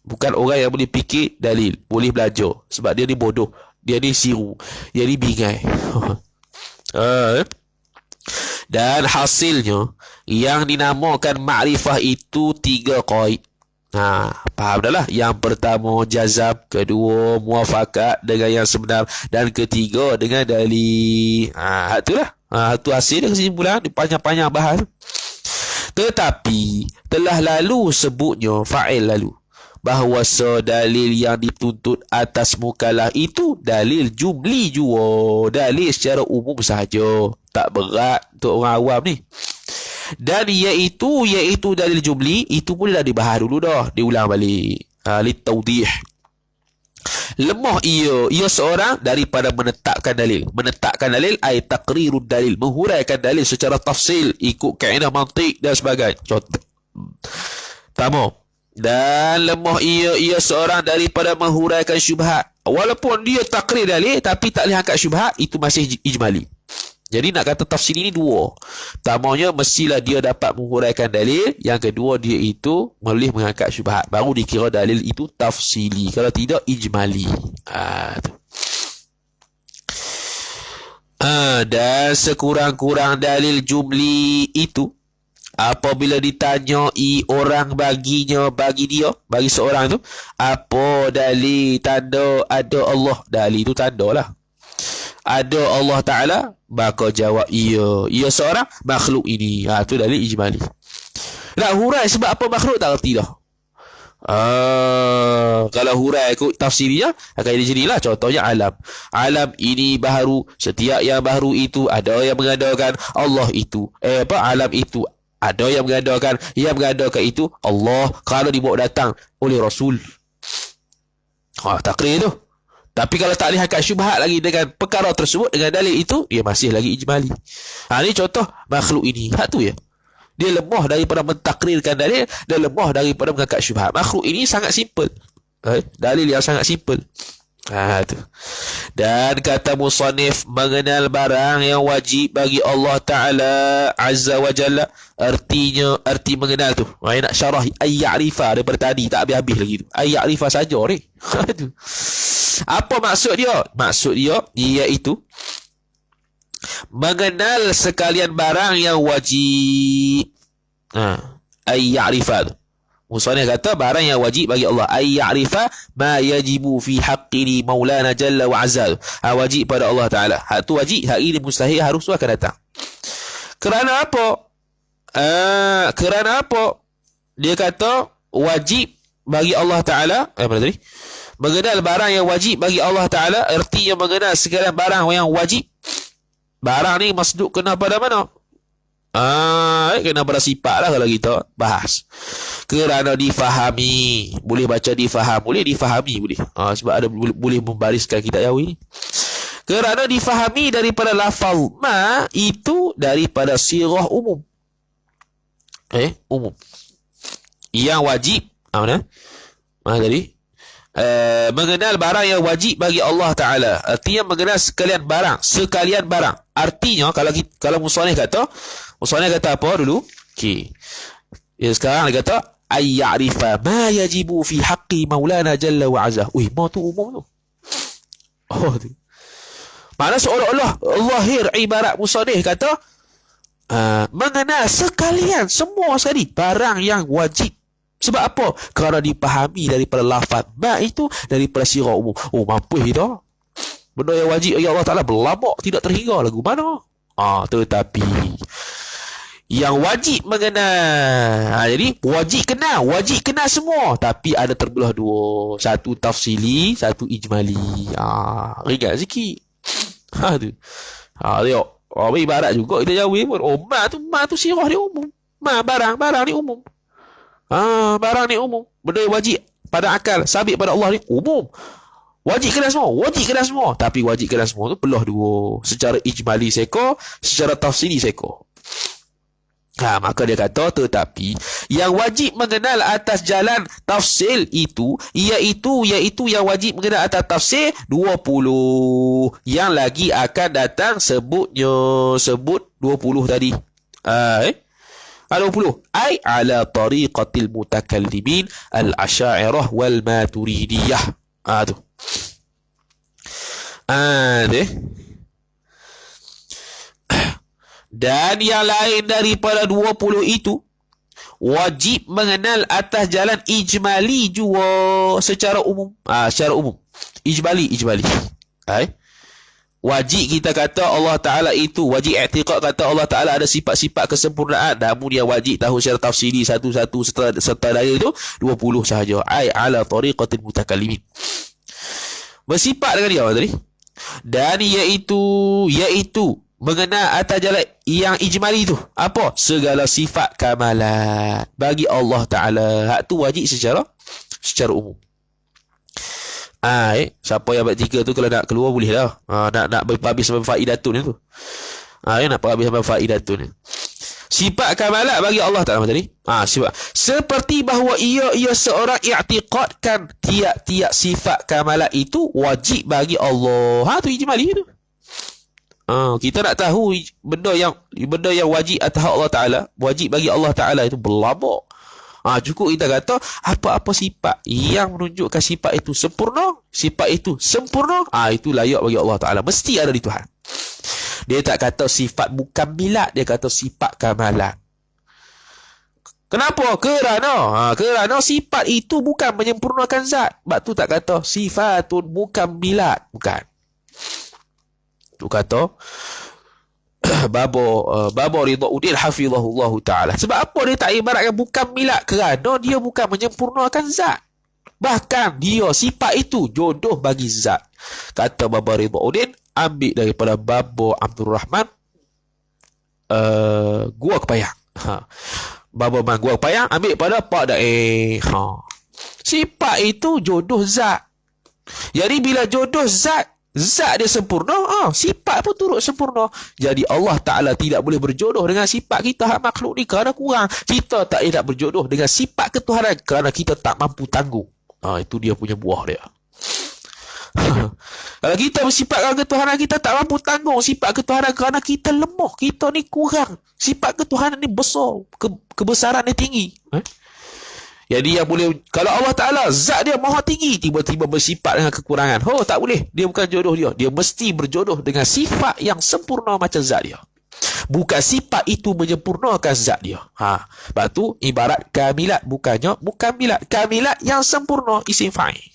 [SPEAKER 1] bukan orang yang boleh fikir dalil, boleh belajar. Sebab dia ni bodoh, dia ni siru, dia ni bingai. Dan hasilnya yang dinamakan makrifah itu 3 qaid. Faham dah lah. Yang pertama jazam, kedua muafakat dengan yang sebenar, dan ketiga dengan dalil. Itulah. Itu hasil kesimpulan, panjang-panjang bahas. Tetapi telah lalu sebutnya fa'il lalu bahawa dalil yang dituntut atas mukallaf itu dalil jumli jua, dalil secara umum sahaja, tak berat untuk orang awam ni. Dan iaitu dalil jumli itu pun dah dibahas dulu dah, diulang balik. Litawdih, lemah ia seorang daripada menetapkan dalil. Menetapkan dalil ay taqrirud dalil, menghuraikan dalil secara tafsil ikut kaedah mantik dan sebagainya. Contoh pertama, dan lemah ia seorang daripada menghuraikan syubhat. Walaupun dia takrir dalil tapi tak boleh angkat syubhat, itu masih ijmali. Jadi nak kata tafsir ini 2. Pertamanya mestilah dia dapat menghuraikan dalil, yang kedua dia itu boleh mengangkat syubhat, baru dikira dalil itu tafsili. Kalau tidak ijmali. Dan sekurang-kurang dalil jumli itu apabila ditanyai orang bagi seorang tu, apa dalil tanda ada Allah, dalil itu tanda lah ada Allah Ta'ala, maka jawab ia seorang makhluk ini. Tu dalil ijmali. Nak hurai sebab apa makhluk tak erti dah. Kalau hurai ikut tafsirnya akan jadi jadilah. Contohnya alam ini baharu, setiap yang baharu itu ada yang mengadakan Allah itu. Alam itu ada yang mengadakan itu Allah kalau dibawa datang oleh Rasul. Takrir tu. Tapi kalau tak boleh angkat syubhat lagi dengan perkara tersebut, dengan dalil itu, dia masih lagi ijmali. Ini contoh makhluk ini. Tu ya. Dia lemah daripada mentakrirkan dalil, dan lemah daripada mengangkat syubhat. Makhluk ini sangat simple. Dalil yang sangat simple. Tu. Dan kata musannif, mengenal barang yang wajib bagi Allah Ta'ala Azza wa Jalla, arti mengenal tu. Nak syarah ayya'rifa daripada tadi, tak habis-habis lagi tu. Ayya'rifa saja ni. Apa maksud dia? Maksud dia iaitu mengenal sekalian barang yang wajib. Ayya'rifa tu. Musannif kata barang yang wajib bagi Allah, ay ya'rifa ma yajibu fi haqqi maulana jalla wa azza. Wajib pada Allah Ta'ala. Hak tu wajib, hak ini mustahil, harus tu akan datang. Kerana apa? Kerana apa? Dia kata wajib bagi Allah Ta'ala, apa tadi? Mengenal barang yang wajib bagi Allah Ta'ala, artinya mengenal segala barang yang wajib. Barang ni masduk kena pada mana? Kena pada sifat lah kalau kita bahas. Kerana difahami. Boleh baca difaham, boleh difahami, boleh. Sebab ada boleh membariskan kitab Yahwi ni. Kerana difahami daripada lafaz ma, itu daripada sirah umum. Umum. Yang wajib, mana tadi? Mengenal barang yang wajib bagi Allah Ta'ala, artinya mengenal sekalian barang. Artinya kalau musannif kata apa dulu? Okey. Sekarang dia kata ay ya'rifa ma yajibu fi haqqi maulana jalla wa azza. Ma tu umum tu. Oh tu. Mana seolah-olah zahir ibarat musannif kata mengenal sekalian semua sekali barang yang wajib. Sebab apa? Kerana dipahami daripada lafaz ma itu daripada sirah umum. Oh, mampu kita. Benda yang wajib ya Allah Ta'ala berlabak tidak terhingga lagu mana. Tetapi yang wajib mengenal. Jadi wajib kenal semua. Tapi ada terbelah dua. Satu tafsili, satu ijmali. Ringan sikit. Tu. Tengok. Ibarat juga kita jawab pun. Ma tu sirah dia umum. Barang ni umum. Barang ni umum. Benda yang wajib pada akal, sabit pada Allah ni umum. Wajib kenal semua. Tapi wajib kenal semua tu belah dua. Secara ijmali seko, secara tafsili seko. Maka dia kata tetapi yang wajib mengenal atas jalan tafsil itu iaitu yang wajib mengenal atas tafsir 20. Yang lagi akan datang sebut 20 tadi. 20 ay ala tariqatil mutakallimin al-asy'ariyah wal maturidiyah. Tu. Dan yang lain daripada 20 itu wajib mengenal atas jalan ijmali jua secara umum. Secara umum. Ijmali. Wajib kita kata Allah Ta'ala itu, wajib i'tiqad kata Allah Ta'ala ada sifat-sifat kesempurnaan. Namun yang wajib tahu secara tafsiri satu-satu serta daya itu 20 sahaja. Ai ala tariqatil mutakallimin. Bersifat dengan dia apa tadi? Dan iaitu mengenal atas jalan yang ijmali itu. Apa? Segala sifat kamalat bagi Allah Ta'ala. Hak tu wajib secara umum. Siapa yang buat 3 tu kalau nak keluar boleh lah. Nak habis sampai faidatun tu. Nak habis sampai faidatun. Sifat kamalat bagi Allah Ta'ala tadi. Sifat. Seperti bahawa ia seorang i'tiqadkan tiap-tiap sifat kamalat itu wajib bagi Allah. Tu ijmali tu. Kita nak tahu benda yang wajib atas Allah Ta'ala, wajib bagi Allah Ta'ala itu berlabak. Cukup kita kata apa-apa sifat yang menunjukkan sifat itu sempurna, itu layak bagi Allah Ta'ala, mesti ada di Tuhan. Dia tak kata sifat mukammilat, dia kata sifat kamalat. Kenapa? Kerana sifat itu bukan menyempurnakan zat. Sebab tu tak kata sifatun mukammilat, bukan. Tu kata Baba Ridauddin hafizahullah Ta'ala. Sebab apa dia tak ibaratkan bukan milat? Kerana dia bukan menyempurnakan zat. Bahkan dia sifat itu jodoh bagi zat. Kata Baba Ridauddin, ambil daripada Baba Abdul Rahman Gua Kepayang. Baba Man Gua Kepayang ambil pada Pak Dae. Sifat itu jodoh zat. Jadi bila jodoh zat dia sempurna, sifat pun turut sempurna. Jadi Allah Ta'ala tidak boleh berjodoh dengan sifat kita hak makhluk ni kerana kurang. Kita tak nak berjodoh dengan sifat ketuhanan kerana kita tak mampu tanggung. Itu dia punya buah dia. Kalau kita bersifatkan ketuhanan, kita tak mampu tanggung sifat ketuhanan kerana kita lemah, kita ni kurang. Sifat ketuhanan ni besar, kebesaran dia tinggi. Jadi yang boleh, kalau Allah Ta'ala zat dia maha tinggi, tiba-tiba bersifat dengan kekurangan, tak boleh. Dia bukan jodoh dia. Dia mesti berjodoh dengan sifat yang sempurna macam zat dia. Bukan sifat itu menyempurnakan zat dia. Sebab tu ibarat kamilat, bukannya mukamilat. Kamilat yang sempurna, isim fa'il.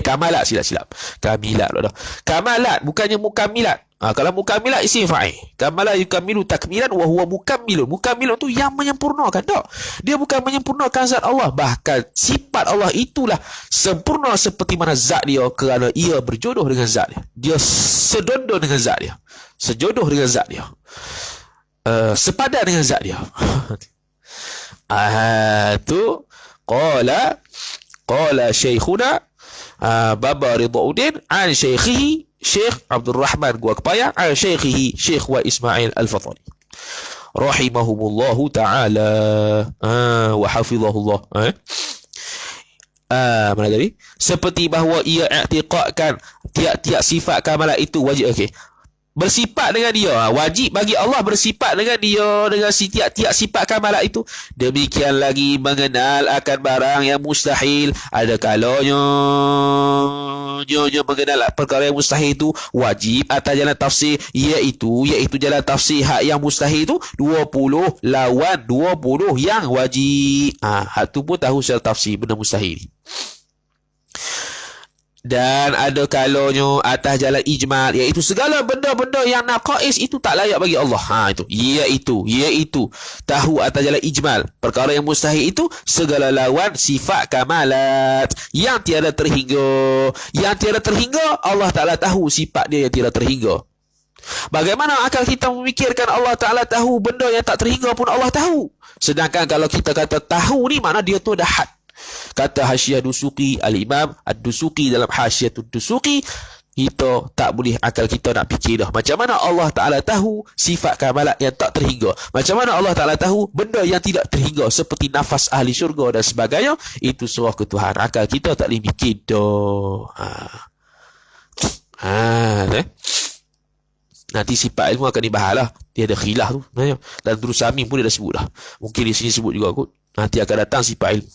[SPEAKER 1] Kamalat, silap. Kamilat dah. Kamalat bukannya mukamilat. Kalau mukamilat isim fa'il. Kamala yukamilu takmilan wa huwa mukammilun. Mukammilun tu yang menyempurnakan. Tak. Dia bukan menyempurnakan zat Allah. Bahkan sifat Allah itulah sempurna seperti mana zat dia kerana ia berjodoh dengan zat dia. Dia sedondo dengan zat dia. Sejodoh dengan zat dia. Sepadan dengan zat dia. Tu qala syekhuna Baba Ridauddin an syekhihi Syekh Abdul Rahman Gua Kepayang an syekhihi Syekh Wa Ismail Al-Fatani rahimahumullahu ta'ala wa hafizahullah. Mana tadi? Seperti bahawa ia i'tiqadkan tiap-tiap sifat kamalat itu wajib. bersifat dengan dia. Wajib bagi Allah bersifat dengan dia, dengan tiap-tiap sifat kamalat itu. Demikian lagi mengenal akan barang yang mustahil. Ada kalanya dia mengenal perkara yang mustahil itu wajib atas jalan tafsir, iaitu jalan tafsir hak yang mustahil itu 20 lawan 20 yang wajib. Hak tu pun tahu secara tafsir benda mustahil. Dan ada kalanya atas jalan ijmal, iaitu segala benda-benda yang naqais itu tak layak bagi Allah. Iaitu tahu atas jalan ijmal perkara yang mustahil itu segala lawan sifat kamalat yang tiada terhingga. Yang tiada terhingga Allah Ta'ala tahu sifat dia yang tiada terhingga. Bagaimana akal kita memikirkan Allah Ta'ala tahu benda yang tak terhingga pun Allah tahu. Sedangkan kalau kita kata tahu ni, makna dia tu dah had. Kata Hasyiah Dusuki, Al-Imam Ad-Dusuki dalam Hasyiatul Dusuki, kita tak boleh akal kita nak fikir dah. Macam mana Allah Ta'ala tahu sifat kamalat yang tak terhingga? Macam mana Allah Ta'ala tahu benda yang tidak terhingga seperti nafas ahli syurga dan sebagainya? Itu surah ketuhanan. Akal kita tak boleh fikir dah. Nanti sifat ilmu akan dibahas lah. Dia ada khilaf tu. Dan Durus Samin pun dia dah sebut dah. Mungkin di sini sebut juga kot. Nanti akan datang sifat ilmu.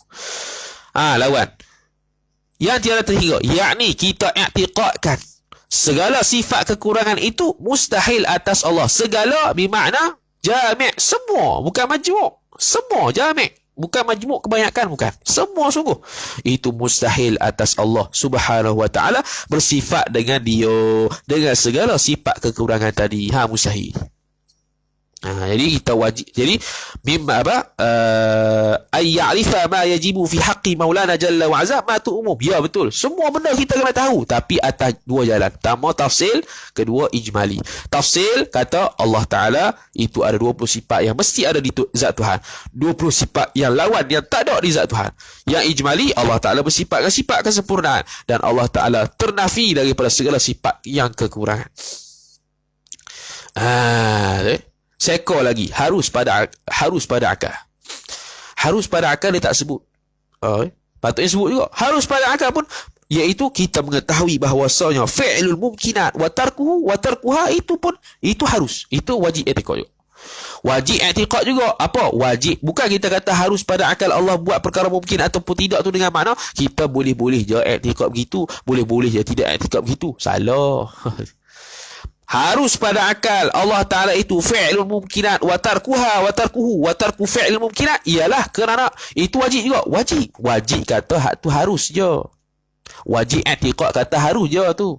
[SPEAKER 1] Lawan yang tiada terhingga, yakni kita i'tiqadkan segala sifat kekurangan itu mustahil atas Allah. Segala bermakna jami', semua, bukan majmuk. Semua jami', bukan majmuk kebanyakan, bukan. Semua sungguh itu mustahil atas Allah Subhanahu wa ta'ala bersifat dengan dia dengan segala sifat kekurangan tadi. Mustahil. Jadi kita wajib, jadi mimma ay ya'rifa ma yajibu fi haqqi maulana jalla wa azza ma tu umum. Ya, betul, semua benda kita kena tahu, tapi atas dua jalan. Pertama tafsil, kedua ijmali. Tafsil kata Allah Ta'ala itu ada 20 sifat yang mesti ada di zat Tuhan, 20 sifat yang lawan yang tak ada di zat Tuhan. Yang ijmali, Allah Ta'ala bersifat kesempurnaan dan Allah Ta'ala ternafi daripada segala sifat yang kekurangan. Sekor lagi, harus pada akal. Harus pada akal dia tak sebut. Patutnya sebut juga. Harus pada akal pun, iaitu kita mengetahui bahawasanya fi'lul mumkinat wa tarkuha itu pun itu harus. Itu wajib i'tiqad juga. Wajib i'tiqad juga. Apa? Wajib. Bukan kita kata harus pada akal Allah buat perkara mungkin ataupun tidak tu dengan makna kita boleh-boleh je i'tiqad begitu, boleh-boleh je tidak i'tiqad begitu. Salah. Harus pada akal Allah Ta'ala itu fi'lul mumkinat wa tarku fi'lul mumkinat, ialah kerana itu wajib juga. Wajib kata hak tu harus je. Wajib i'tiqad kata harus je tu.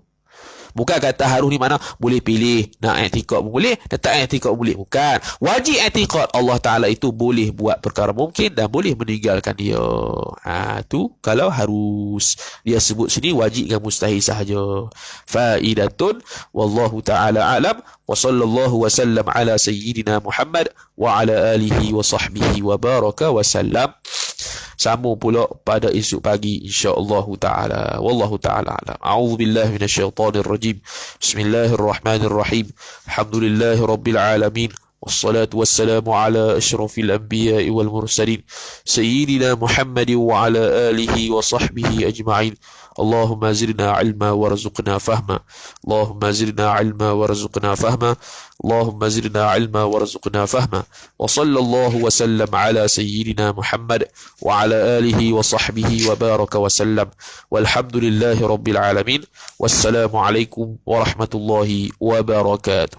[SPEAKER 1] Bukan kata harus ni mana boleh pilih, nak i'tiqad pun boleh, tak i'tiqad boleh. Bukan. Wajib i'tiqad Allah Ta'ala itu boleh buat perkara mungkin dan boleh meninggalkan dia. Tu kalau harus. Dia sebut sini wajib dengan mustahil sahaja. Faidatun wallahu ta'ala alam wa sallallahu wa sallam ala sayyidina Muhammad wa ala alihi wa sahbihi wa baraka wa sallam. Sambung pula pada esok pagi insya-Allah taala. Wallahu taala alam. A'udzubillahi minasyaitonir rajim. Bismillahirrahmanirrahim. Alhamdulillahirabbil alamin. Wassalatu wassalamu ala asyrafil anbiya'i wal mursalin sayyidina Muhammadin wa ala alihi wa sahbihi ajma'in. Allahumma zidna ilma warzuqna fahma. Allahumma zidna ilma warzuqna fahma. Allahumma zidna ilma warzuqna fahma. Wa sallallahu wa sallam ala sayyidina Muhammad wa ala alihi wa sahbihi wa baraka wa sallam. Walhamdulillahi rabbil alamin. Wassalamu alaikum warahmatullahi wabarakatuh.